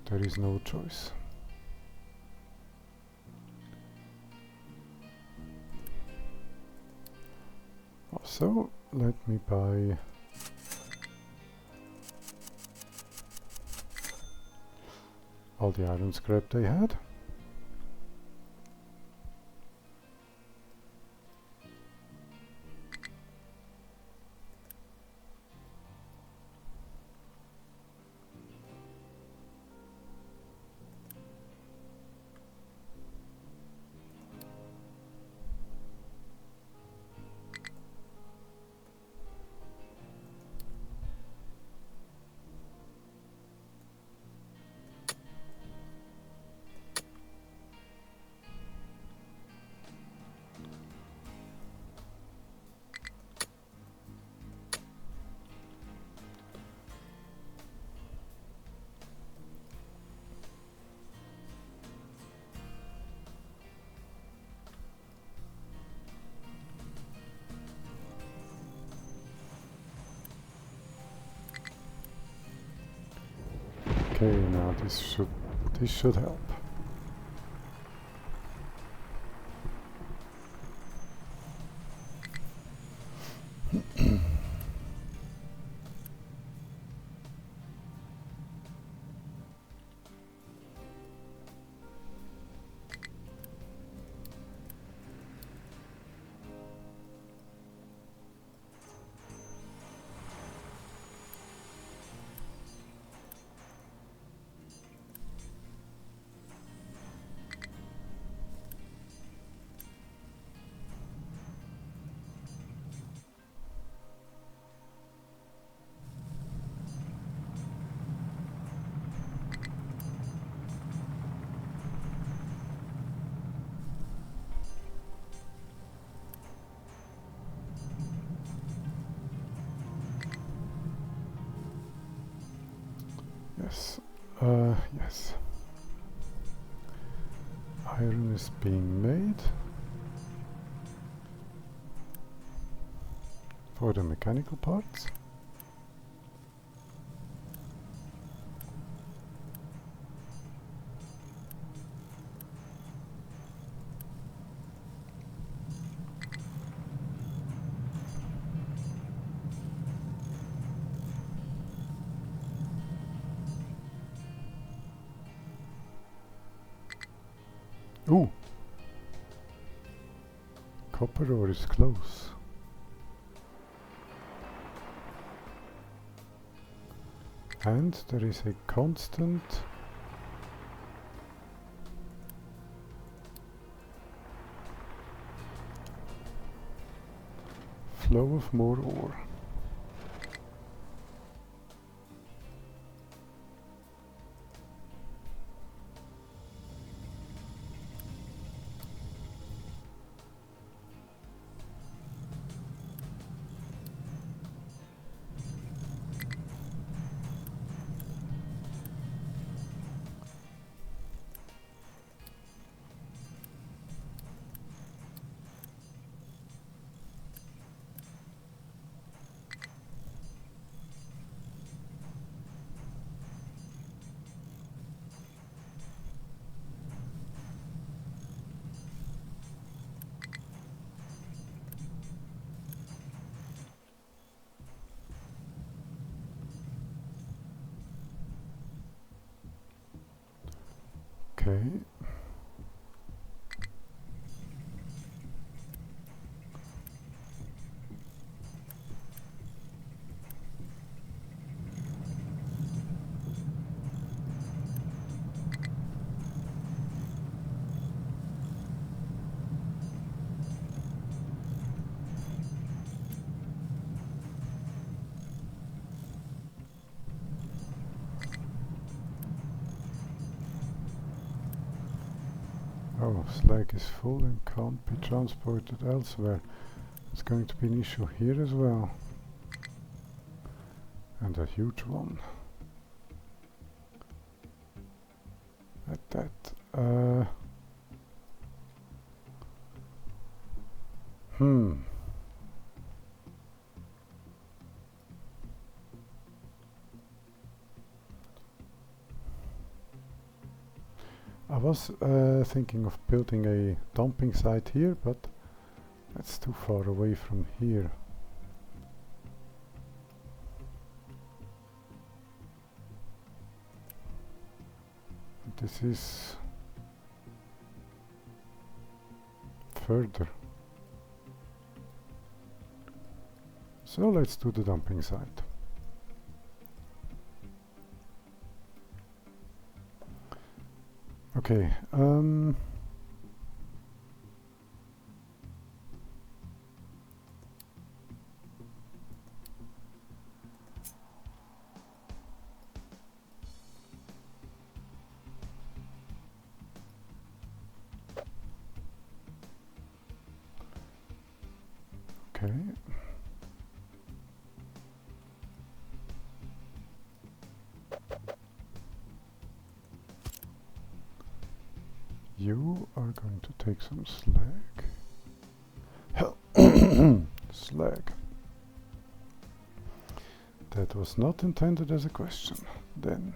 There is no choice. Also, let me buy all the iron scrap they had. Okay, now this should help. Yes, yes. Iron is being made. for the mechanical parts. Ooh! Copper ore is close. And there is a constant flow of more ore. Okay. Oh, slag is full and can't be transported elsewhere. It's going to be an issue here as well. And a huge one. At that. I was thinking of building a dumping site here, but that's too far away from here. This is further. So let's do the dumping site. Okay, okay. You are going to take some slag. Slag. That was not intended as a question, then.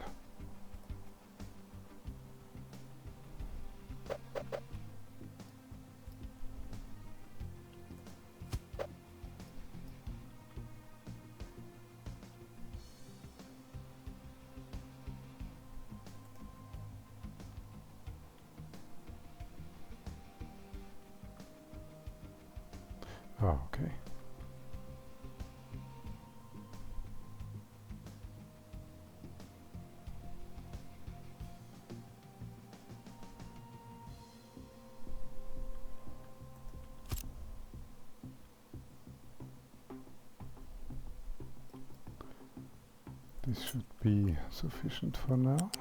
Oh, okay. This should be sufficient for now.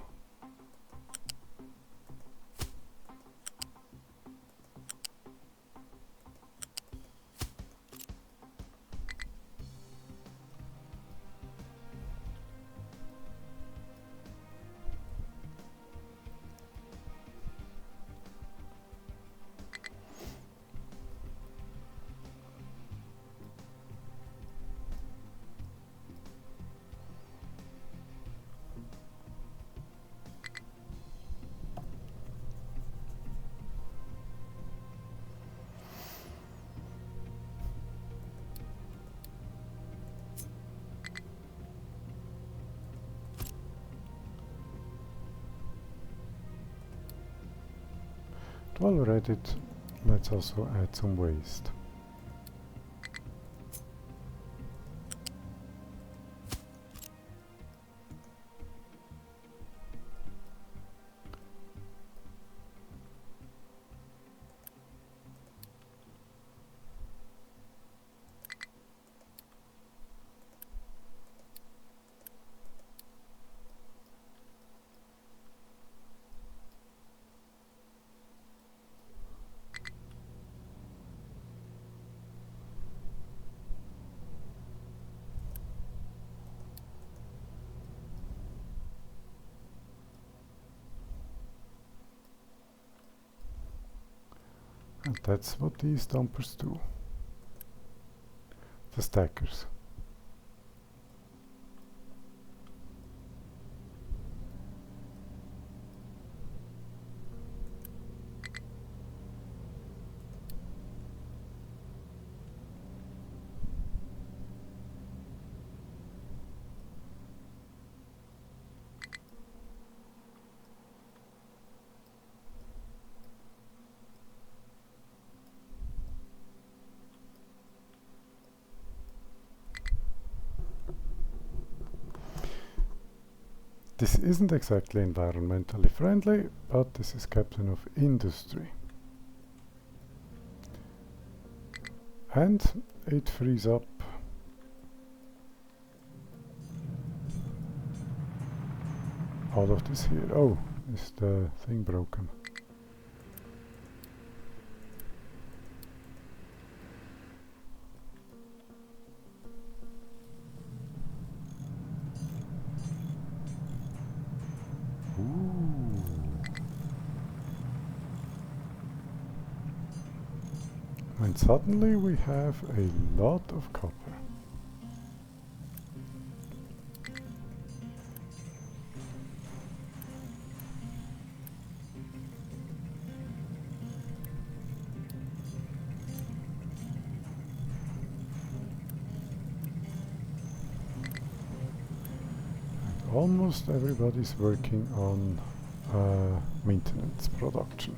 while we're at it, let's also add some waste. And that's what these dumpers do. The stackers. This isn't exactly environmentally friendly, but this is Captain of Industry. And it frees up all of this here. Oh, is the thing broken? Ooh. And suddenly we have a lot of copper. And almost everybody's working on maintenance production.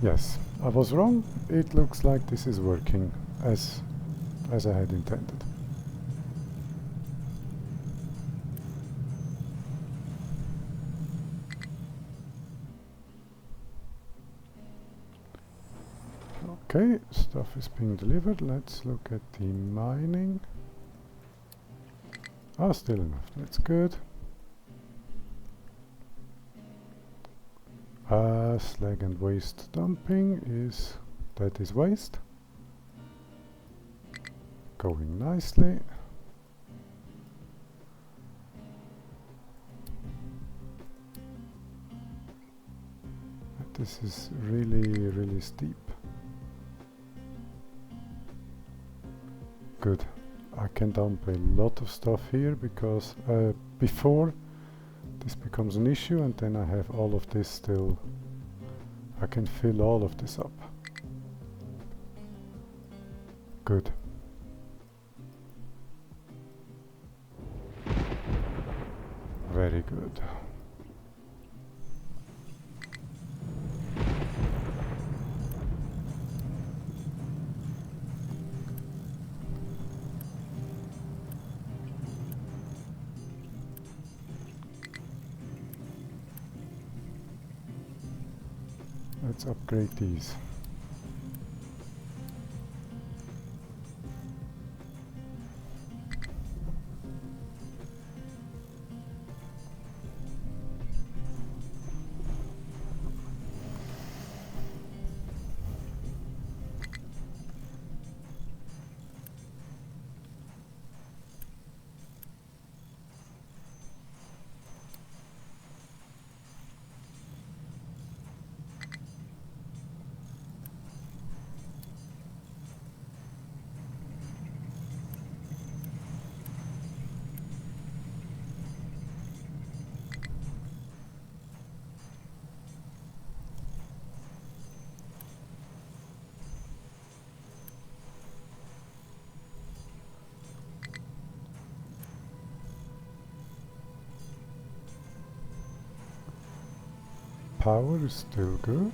Yes, I was wrong. It looks like this is working as I had intended. Okay, stuff is being delivered. Let's look at the mining. Ah, still enough. That's good. Slag and waste dumping that is waste. Going nicely. This is really steep. Good. I can dump a lot of stuff here because before this becomes an issue, and then I have all of this still. I can fill all of this up. Good. Very good. Let's upgrade these. power is still good.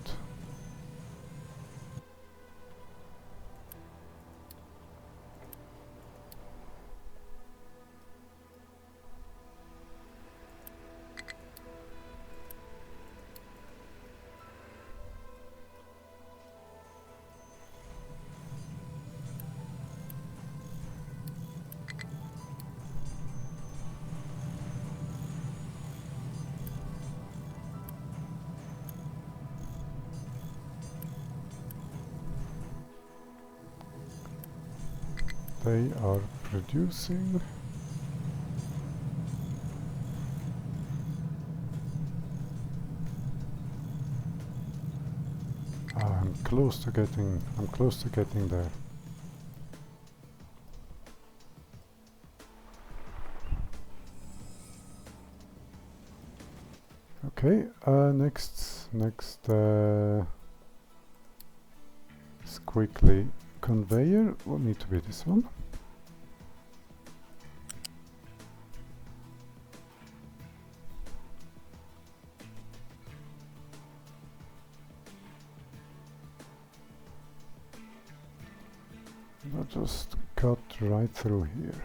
They are producing. I'm close to getting there. Okay, next is quickly conveyor. Will need to be this one. I'll just cut right through here.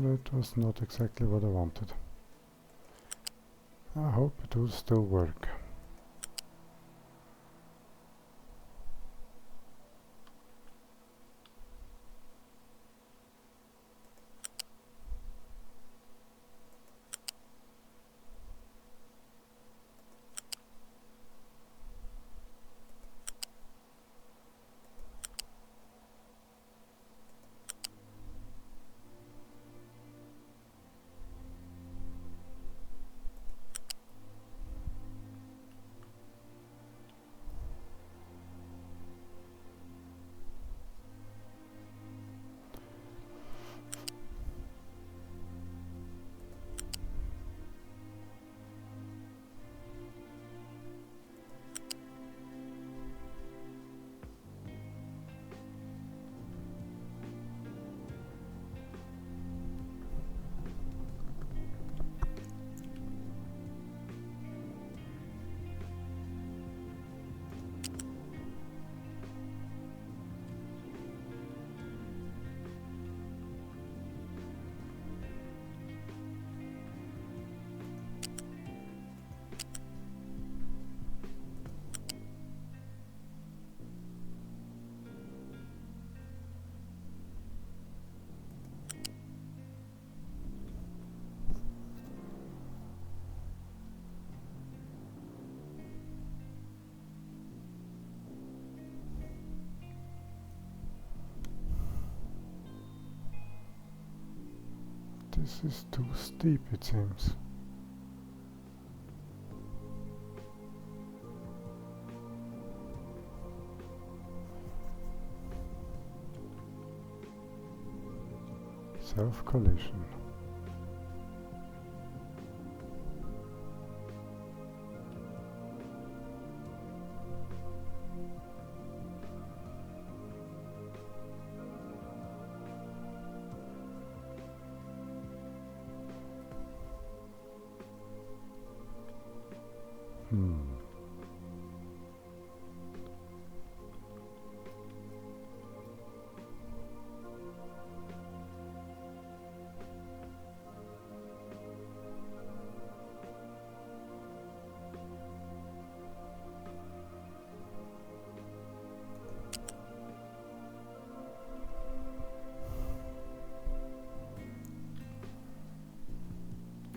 That was not exactly what I wanted. I hope it will still work. This is too steep, it seems. Self-collision.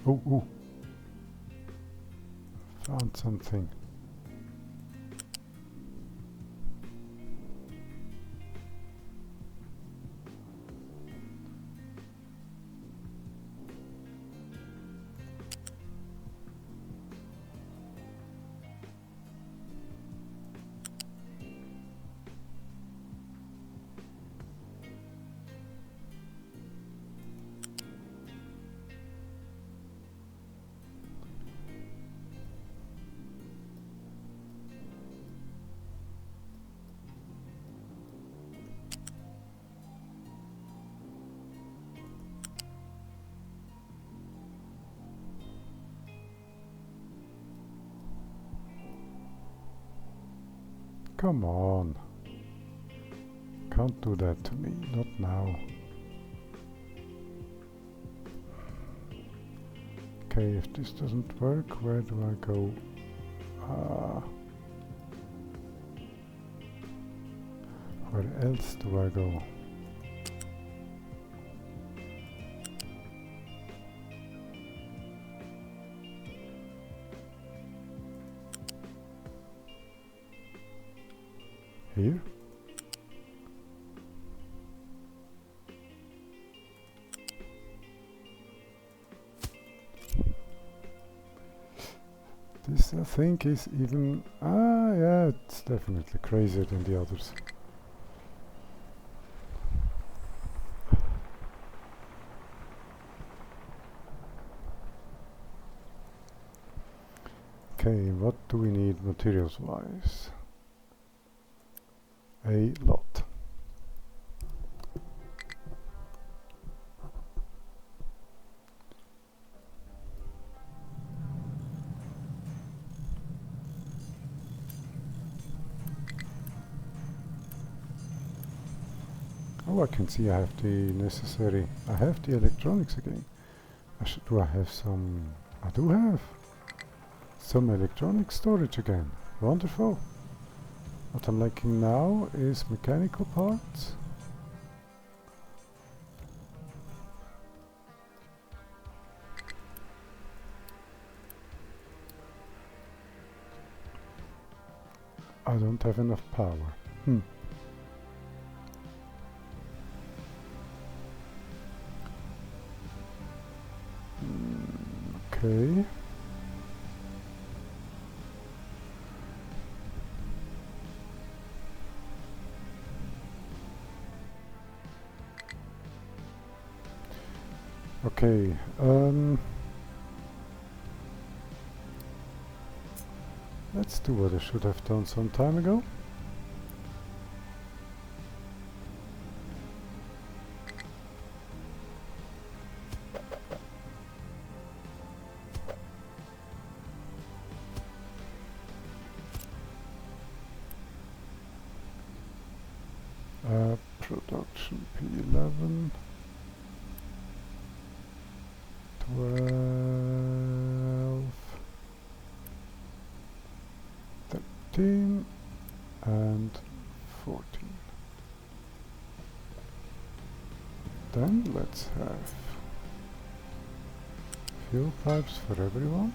Oh, found something. Come on. Can't do that to me, not now. Okay, if this doesn't work, where do I go? Where else do I go? Here? This I think is even... yeah, it's definitely crazier than the others. Okay, what do we need materials wise? A lot. Oh, I can see I have the necessary... I have the electronics again. Do I have some... I do have some electronic storage again. Wonderful. What I'm lacking now is mechanical parts. I don't have enough power. Okay. Okay, let's do what I should have done some time ago. Production P11 12 13 and 14. Then let's have fuel pipes for everyone.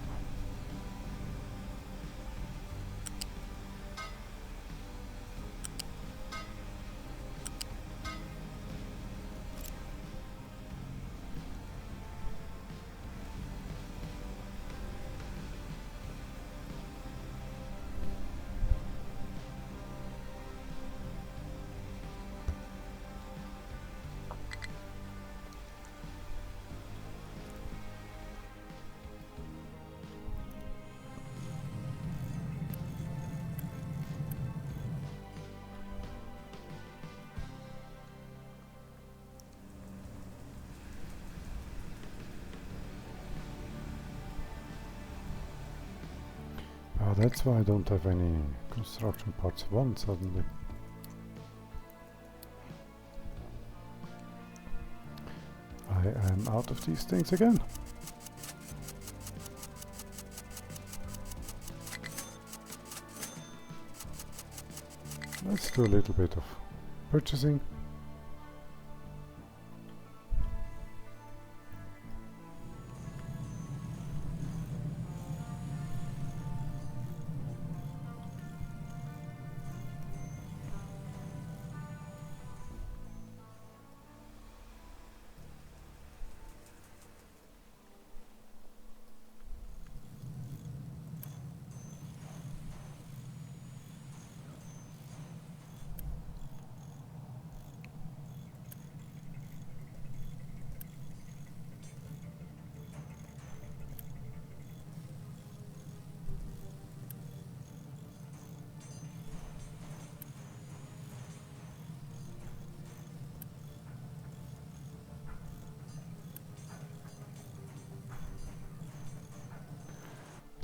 that's why I don't have any construction parts 1 suddenly. I am out of these things again. Let's do a little bit of purchasing.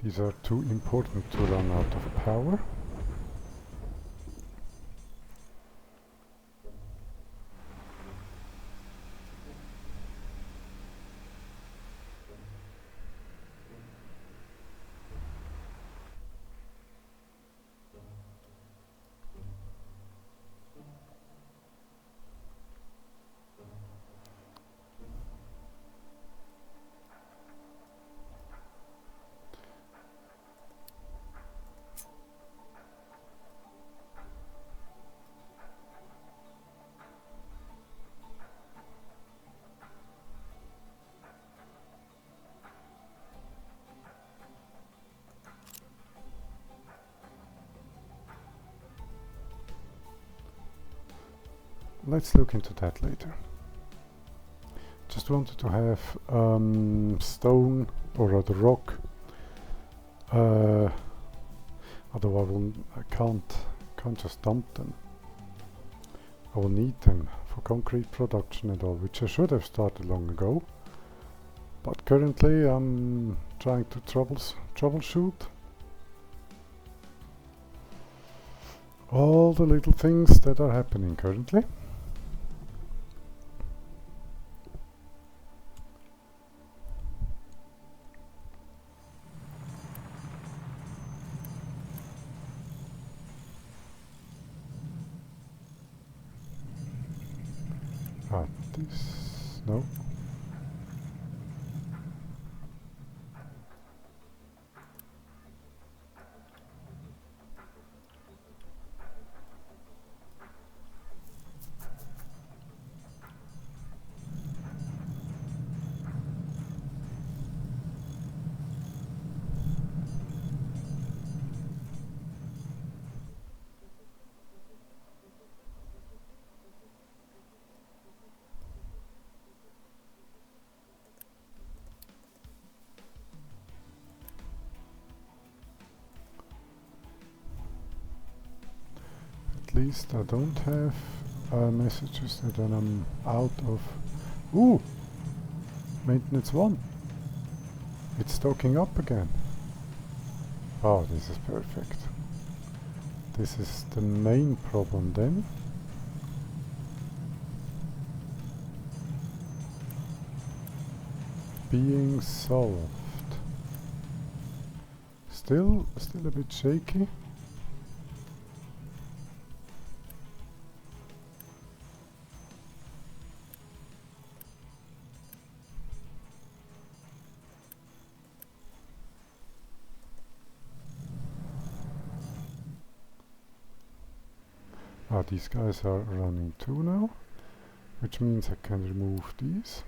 These are too important to run out of power. Let's look into that later. Just wanted to have stone or rather rock. Although I can't just dump them. I will need them for concrete production and all, which I should have started long ago. But currently I'm trying to troubleshoot all the little things that are happening currently. This, no. At least I don't have messages that I'm out of. Ooh! Maintenance 1. It's stocking up again. Oh, this is perfect. This is the main problem then. Being solved. Still a bit shaky. These guys are running too now, which means I can remove these.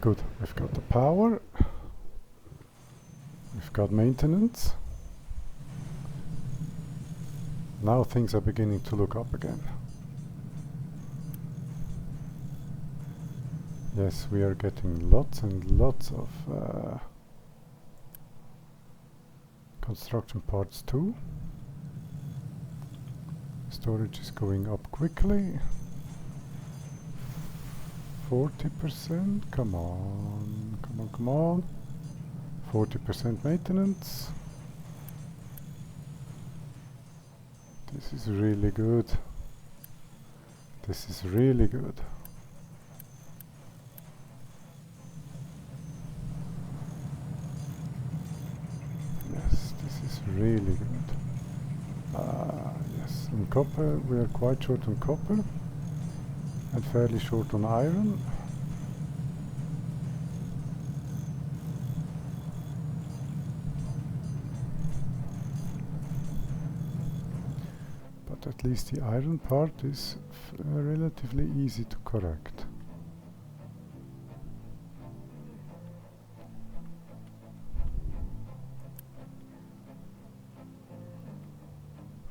Good, we've got the power, we've got maintenance. Now things are beginning to look up again. Yes, we are getting lots and lots of construction parts too. Storage is going up quickly. 40%. Come on, come on, come on. 40% maintenance. This is really good. This is really good. Yes, this is really good. Yes, in copper we are quite short on copper and fairly short on iron. But at least the iron part is relatively easy to correct.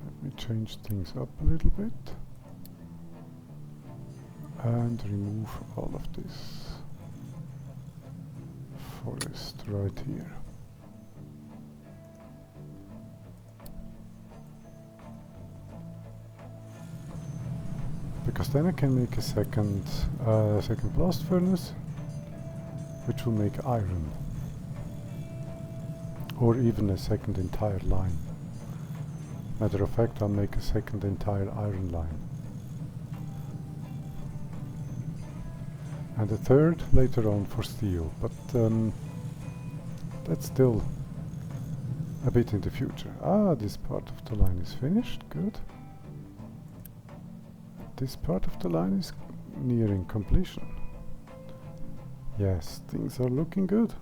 Let me change things up a little bit and remove all of this forest right here. Because then I can make a second blast furnace, which will make iron, or even a second entire line. Matter of fact, I'll make a second entire iron line, and a third later on for steel. But that's still a bit in the future. This part of the line is finished. Good. This part of the line is nearing completion. Yes, things are looking good.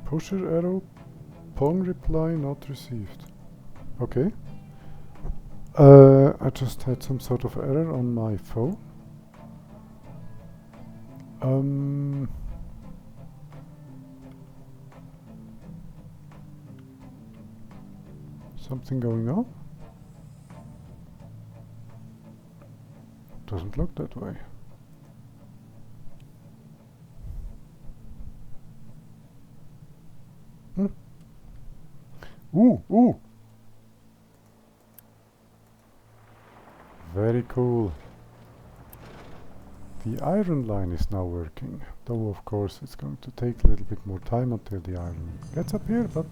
Pusher arrow, Pong reply not received. Okay. I just had some sort of error on my phone. Something going on? Doesn't look that way. Ooh! Very cool. The iron line is now working, though of course it's going to take a little bit more time until the iron gets up here, but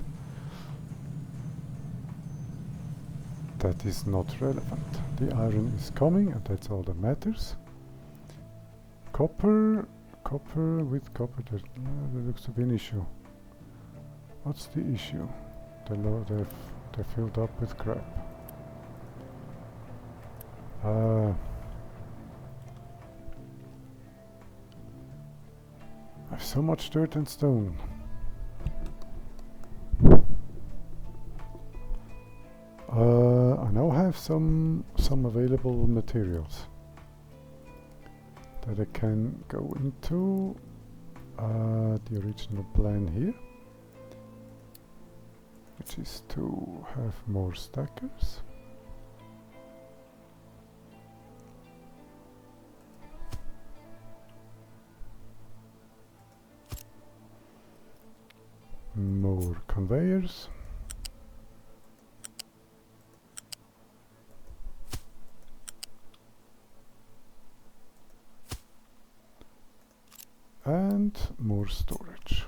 that is not relevant. The iron is coming, and that's all that matters. Copper with copper, there looks to be an issue. What's the issue? They're filled up with crap. I have so much dirt and stone. I now have some available materials that I can go into the original plan here, which is to have more stackers. More conveyors. And more storage.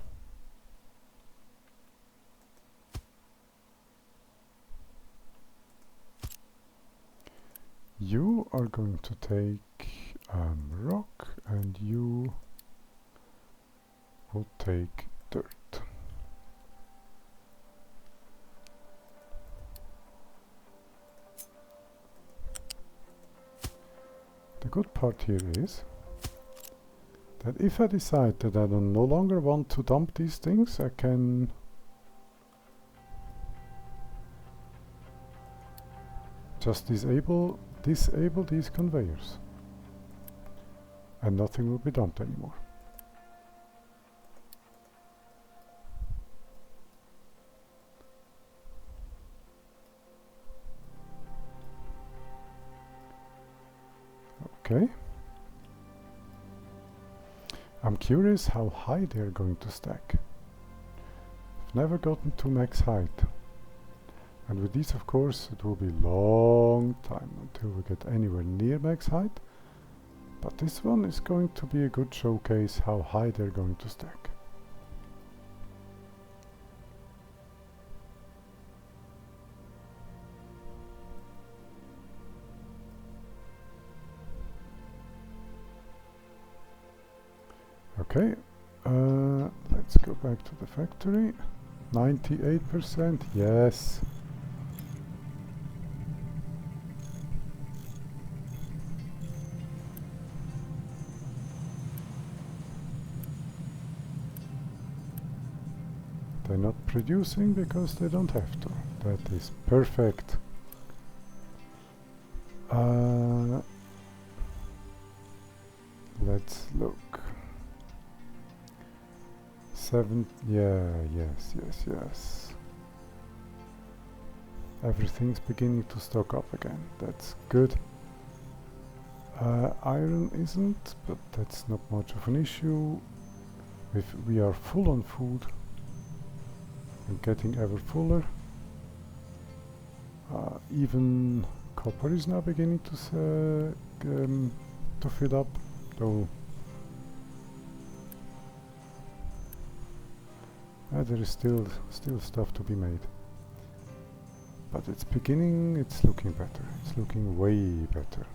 You are going to take rock, and you will take dirt. The good part here is that if I decide that I no longer want to dump these things, I can just disable these conveyors, and nothing will be dumped anymore. Okay. I'm curious how high they're going to stack. I've never gotten to max height. And with these, of course, it will be long time until we get anywhere near max height. But this one is going to be a good showcase how high they're going to stack. Okay, let's go back to the factory. 98%, yes. They're not producing because they don't have to. That is perfect. Let's look. 7, yeah, yes. Everything's beginning to stock up again. That's good. Iron isn't, but that's not much of an issue. If we are full on food and getting ever fuller. Even copper is now beginning to fill up, though there is still stuff to be made. But it's looking better. It's looking way better.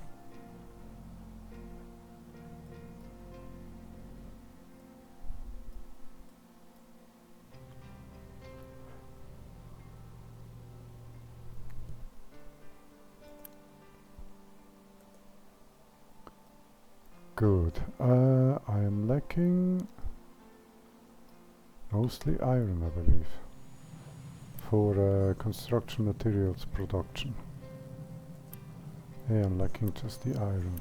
Good. I am lacking mostly iron, I believe, for construction materials production. Yeah, I'm lacking just the iron.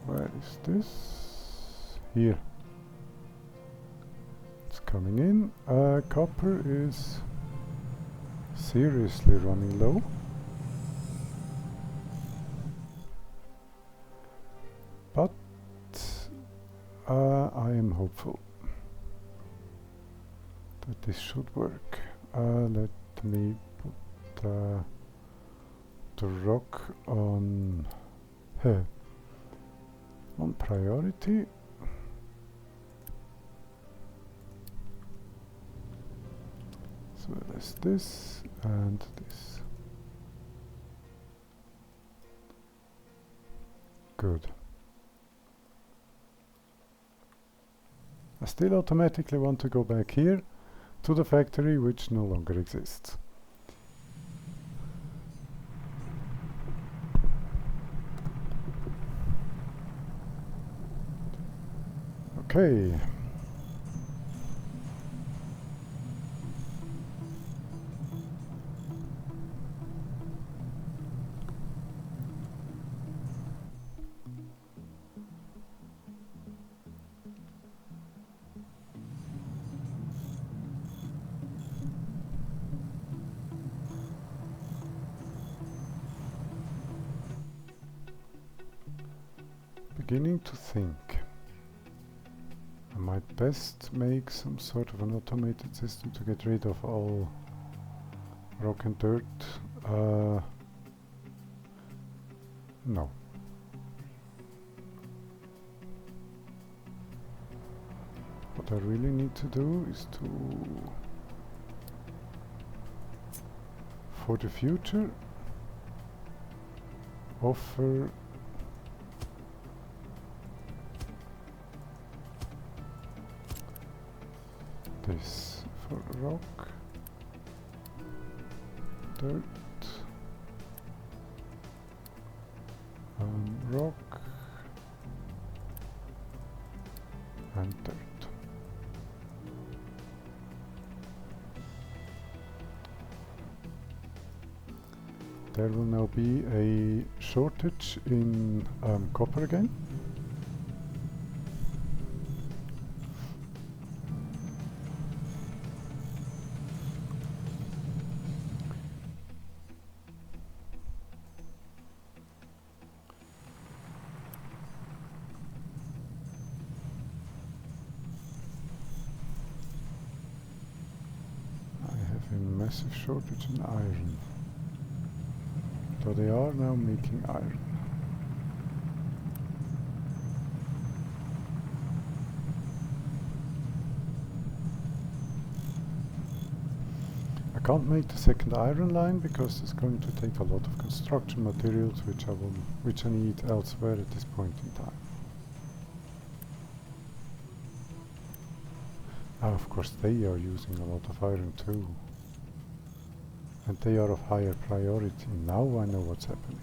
Where is this? Here. It's coming in. Copper is seriously running low. But I am hopeful that this should work. Let me put the rock on on priority. As well as this and this. Good. I still automatically want to go back here to the factory, which no longer exists. Okay. Beginning to think I might best make some sort of an automated system to get rid of all rock and dirt. No. What I really need to do is to, for the future, offer this for rock, dirt, rock and dirt. There will now be a shortage in copper again. massive shortage in iron. So they are now making iron. I can't make the second iron line because it's going to take a lot of construction materials which I need elsewhere at this point in time. Of course they are using a lot of iron too. And they are of higher priority. Now I know what's happening.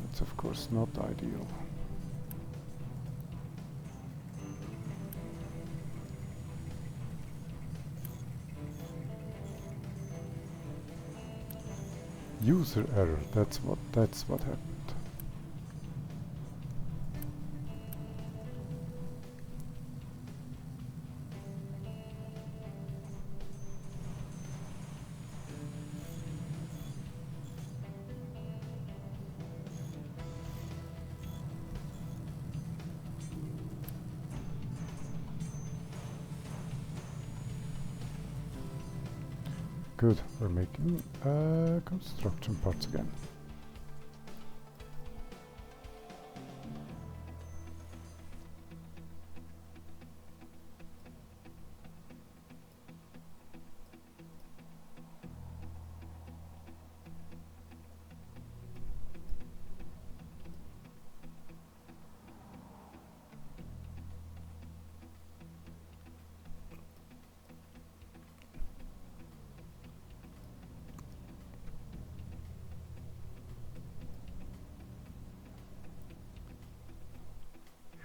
That's of course not ideal. User error, that's what happened. Good, we're making construction parts again.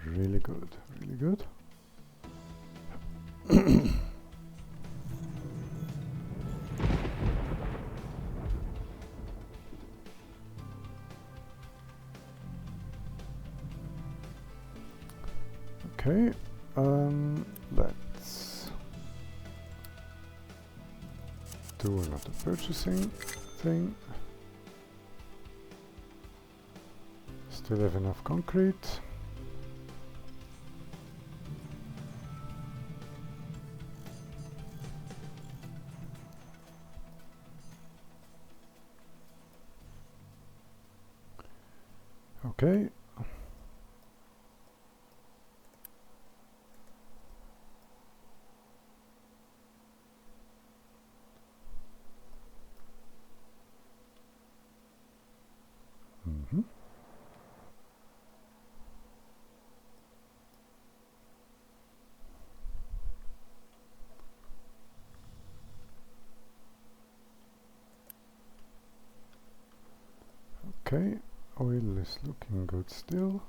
Really good, really good. Okay, let's do another purchasing thing. Still have enough concrete. Okay. Okay, oil is looking good still.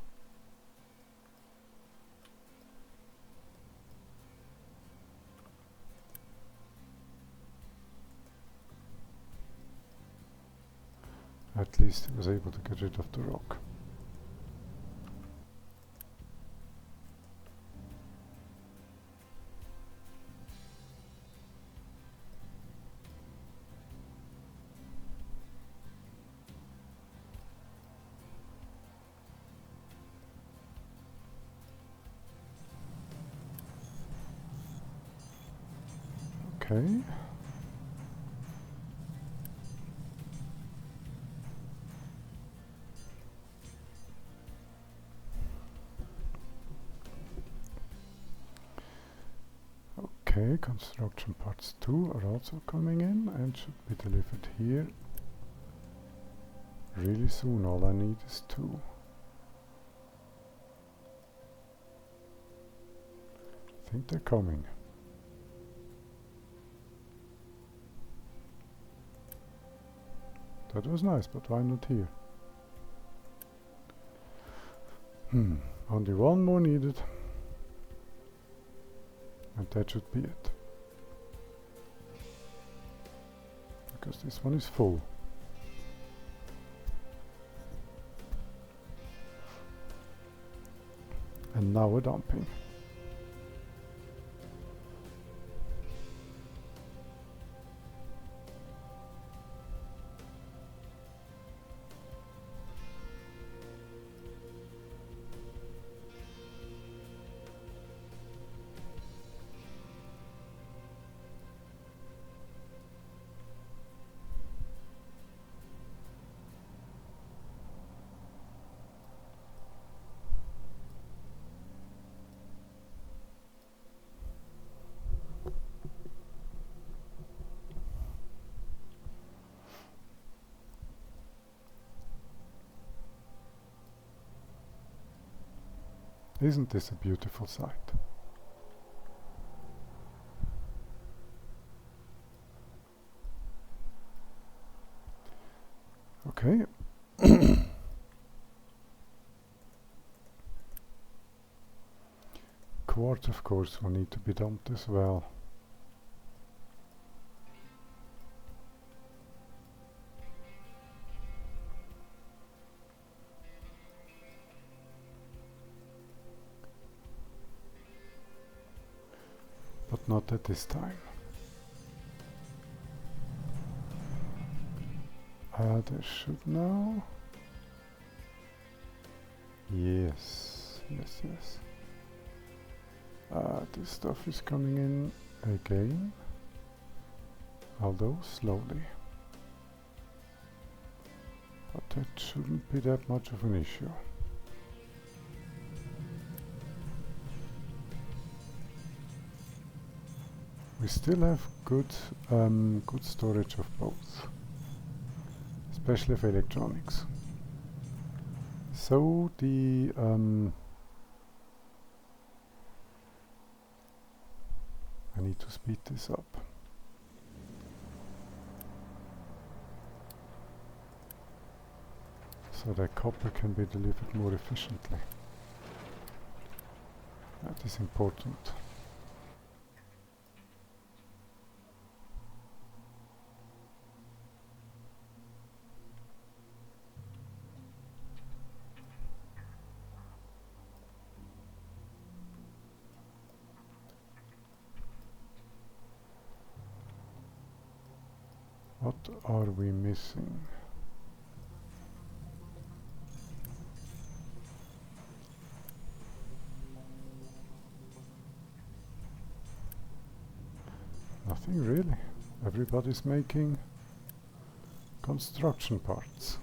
At least I was able to get rid of the rock. Okay. Okay, construction parts 2 are also coming in and should be delivered here really soon. All I need is 2. I think they're coming. That was nice, but why not here? Only one more needed. And that should be it. Because this one is full. And now we're dumping. Isn't this a beautiful sight? Okay. Quartz, of course, will need to be dumped as well. But not at this time. There should now... Yes, yes, yes. This stuff is coming in again, although slowly. But that shouldn't be that much of an issue. We still have good storage of both, especially of electronics. So the I need to speed this up. So that copper can be delivered more efficiently. That is important. What are we missing? Nothing really. Everybody's making construction parts.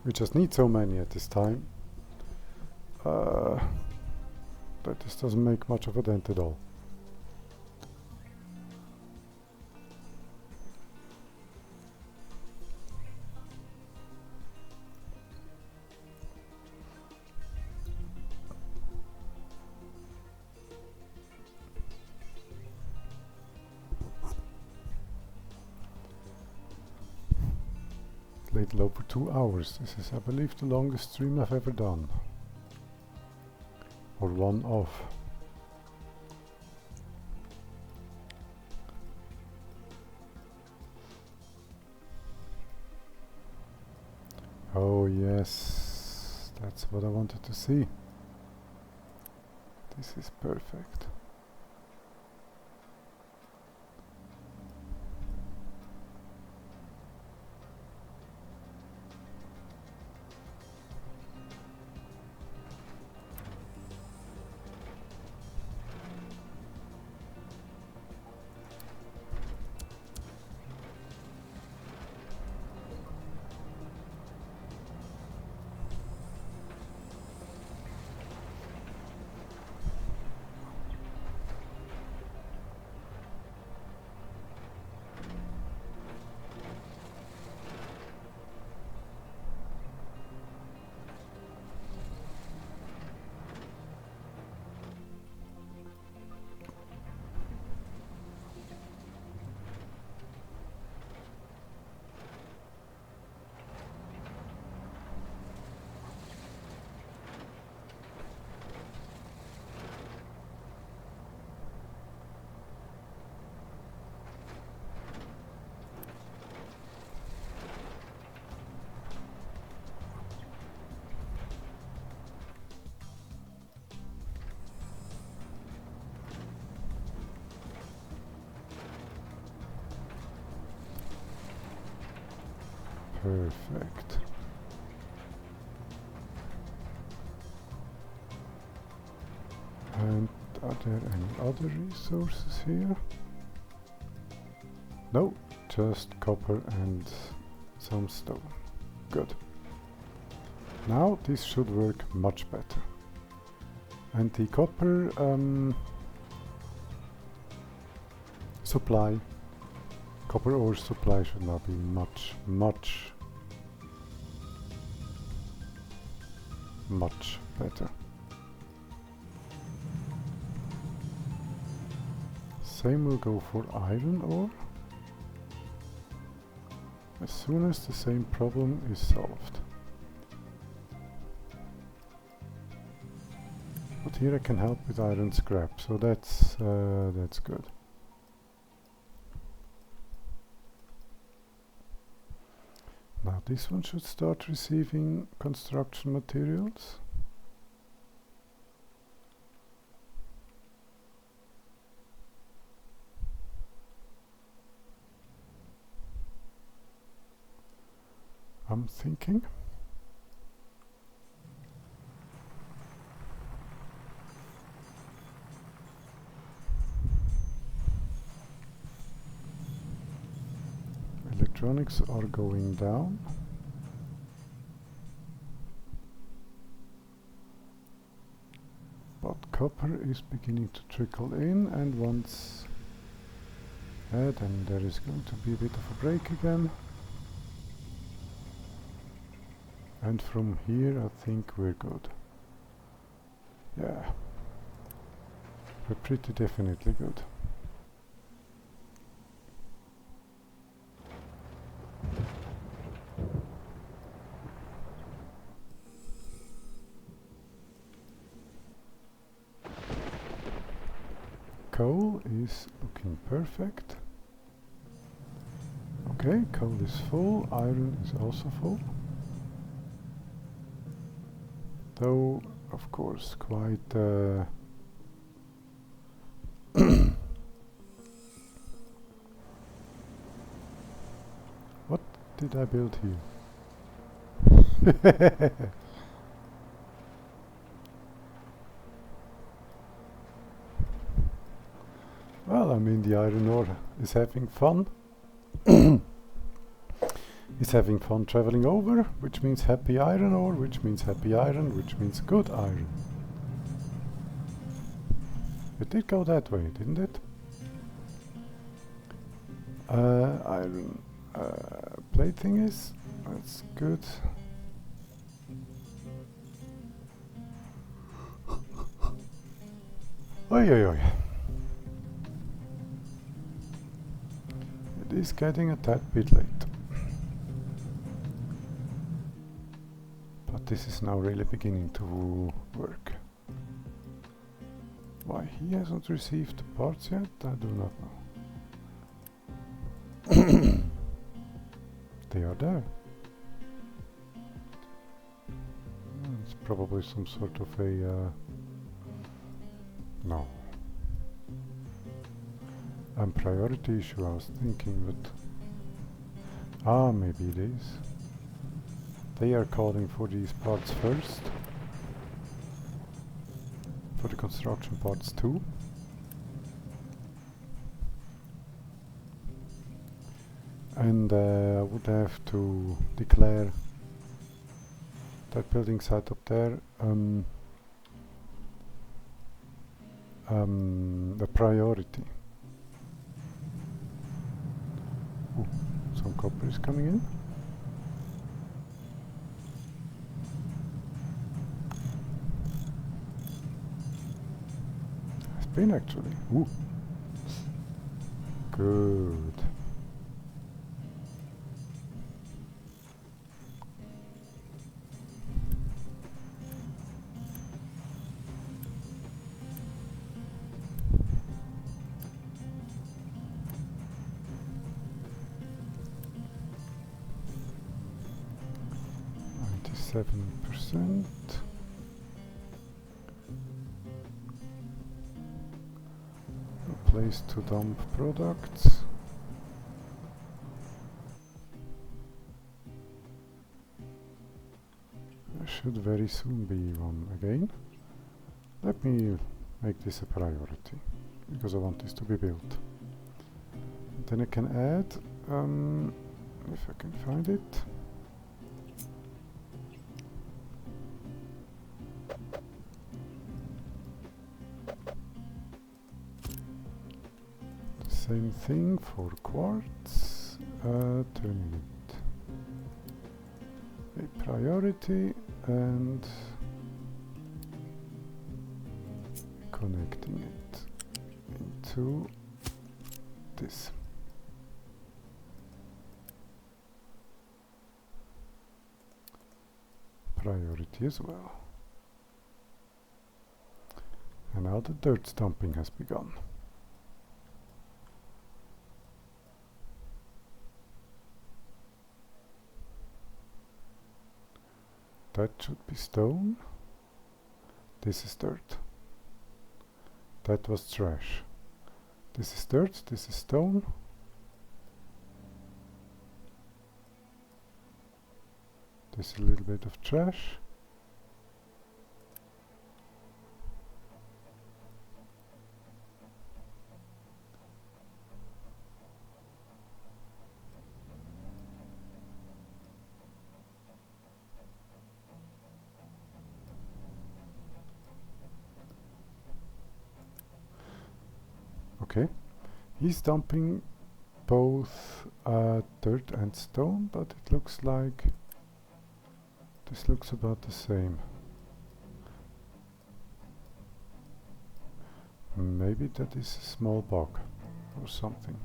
We just need so many at this time that this doesn't make much of a dent at all. Little over 2 hours. This is, I believe, the longest stream I've ever done. Or one of. Oh yes, that's what I wanted to see. This is perfect. Perfect. And are there any other resources here? No, just copper and some stone. Good. Now this should work much better. And the copper copper ore supply should now be much much better. Same will go for iron ore. As soon as the same problem is solved. But here I can help with iron scrap, so that's good. Now this one should start receiving construction materials. I'm thinking. Electronics are going down. But copper is beginning to trickle in, and once then there is going to be a bit of a break again. And from here I think we're good. Yeah, we're pretty definitely good. Coal is looking perfect. Okay, coal is full, iron is also full. Though, of course, quite what did I build here? Well, I mean, the iron ore is having fun. Is having fun traveling over, which means happy iron ore, which means happy iron, which means good iron. It did go that way, didn't it? Iron plating is, that's good. Oi, oi, oi. It is getting a tad bit late. But this is now really beginning to work. Why he hasn't received the parts yet, I do not know. They are there. It's probably some sort of a no. Priority issue, I was thinking, but maybe it is. They are calling for these parts first, for the construction parts too. And I would have to declare that building site up there a priority. Ooh, some copper is coming in. It's been actually. Ooh. Good. %. A place to dump products. There should very soon be one again. Let me make this a priority, because I want this to be built. And then I can add, if I can find it. Same thing for quartz, turning it a priority, and connecting it into this. Priority as well. And now the dirt dumping has begun. That should be stone. This is dirt. That was trash. This is dirt, this is stone. This is a little bit of trash. Okay, he's dumping both dirt and stone, but it looks like this looks about the same. Maybe that is a small bug or something.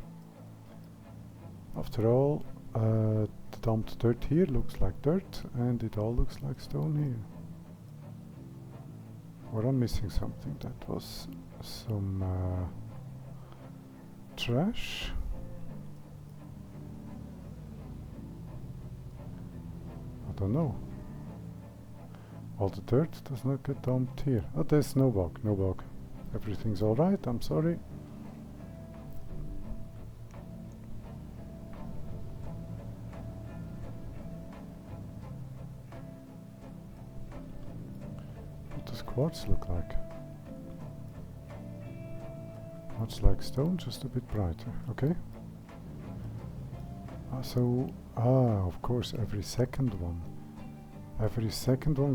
After all, the dumped dirt here looks like dirt and it all looks like stone here. Or I'm missing something. That was some trash. I don't know. All the dirt does not get dumped here. Oh, there's no bug, no bug. Everything's alright, I'm sorry. What does quartz look like? Much like stone, just a bit brighter, okay? Of course, every second one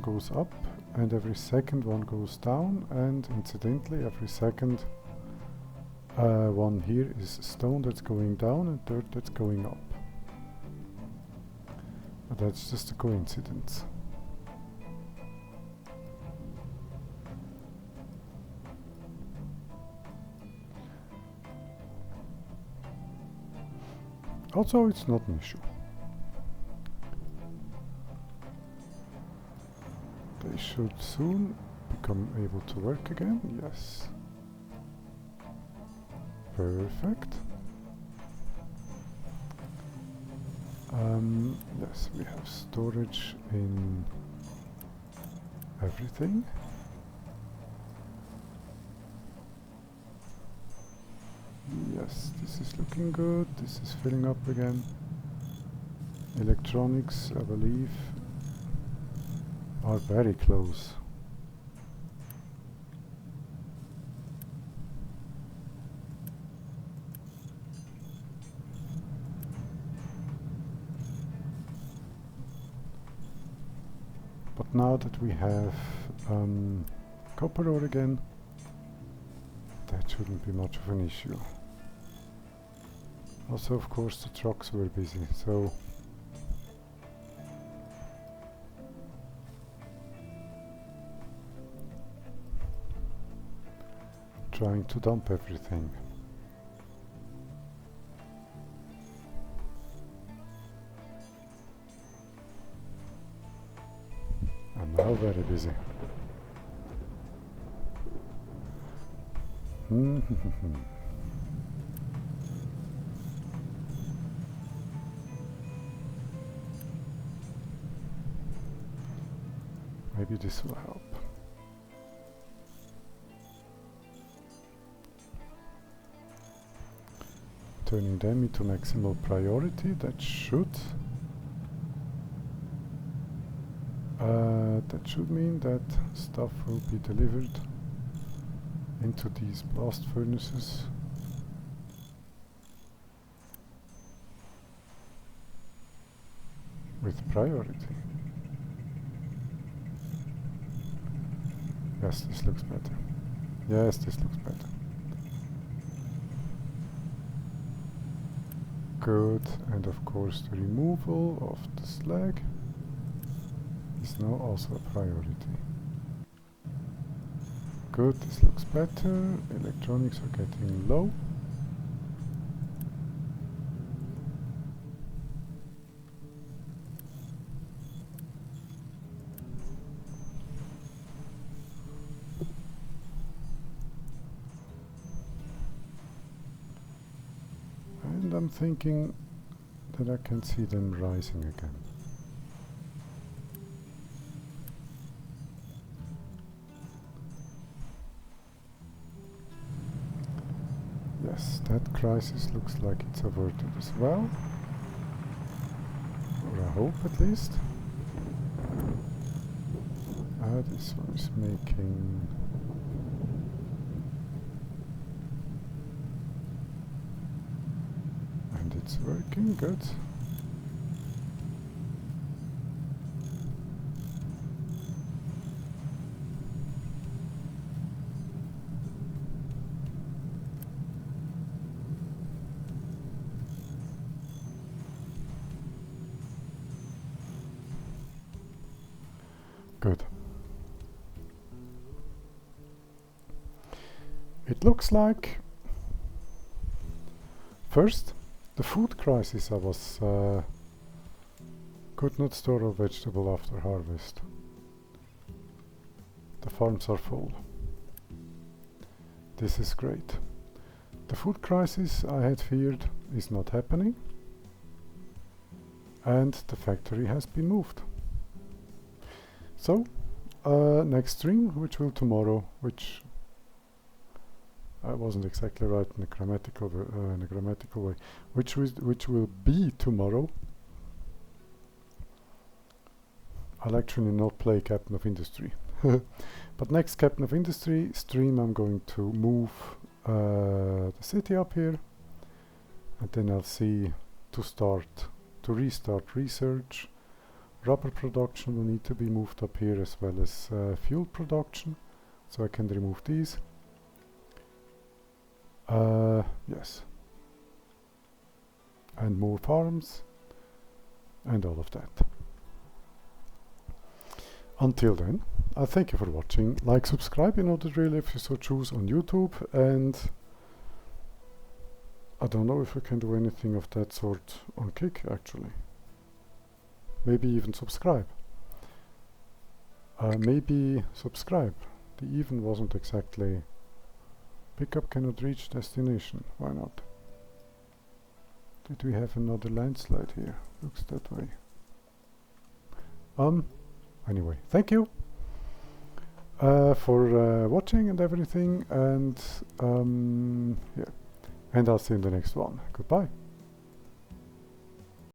goes up and every second one goes down, and incidentally every second one here is stone that's going down and dirt that's going up. But that's just a coincidence. Also, it's not an issue. They should soon become able to work again. Yes. Perfect. Yes, we have storage in everything. Yes, this is looking good. This is filling up again. Electronics, I believe, are very close. But now that we have copper ore again, that shouldn't be much of an issue. Also, of course, the trucks were busy, so trying to dump everything. And now very busy. Maybe this will help. Turning them into maximal priority, that should mean that stuff will be delivered into these blast furnaces. With priority. Yes, this looks better. Yes, this looks better. Good, and of course the removal of the slag is now also a priority. Good, this looks better. Electronics are getting low. And I'm thinking that I can see them rising again. Yes, that crisis looks like it's averted as well. Or I hope at least. This one is making... and it's working good. Good. It looks like first the food crisis I was could not store a vegetable after harvest. The farms are full. This is great. The food crisis I had feared is not happening, and the factory has been moved. So, next stream, which will tomorrow, which I wasn't exactly right in a grammatical way, which will be tomorrow. I'll actually not play Captain of Industry, but next Captain of Industry stream I'm going to move the city up here, and then I'll see to restart research. Rubber production will need to be moved up here, as well as fuel production, so I can remove these. Yes. And more farms, and all of that. Until then, I thank you for watching. Like, subscribe, you know the drill if you so choose on YouTube, and I don't know if I can do anything of that sort on Kick actually. Maybe even subscribe. Maybe subscribe. The even wasn't exactly... Pickup cannot reach destination. Why not? Did we have another landslide here? Looks that way. Anyway, thank you for watching and everything, and yeah, and I'll see you in the next one. Goodbye.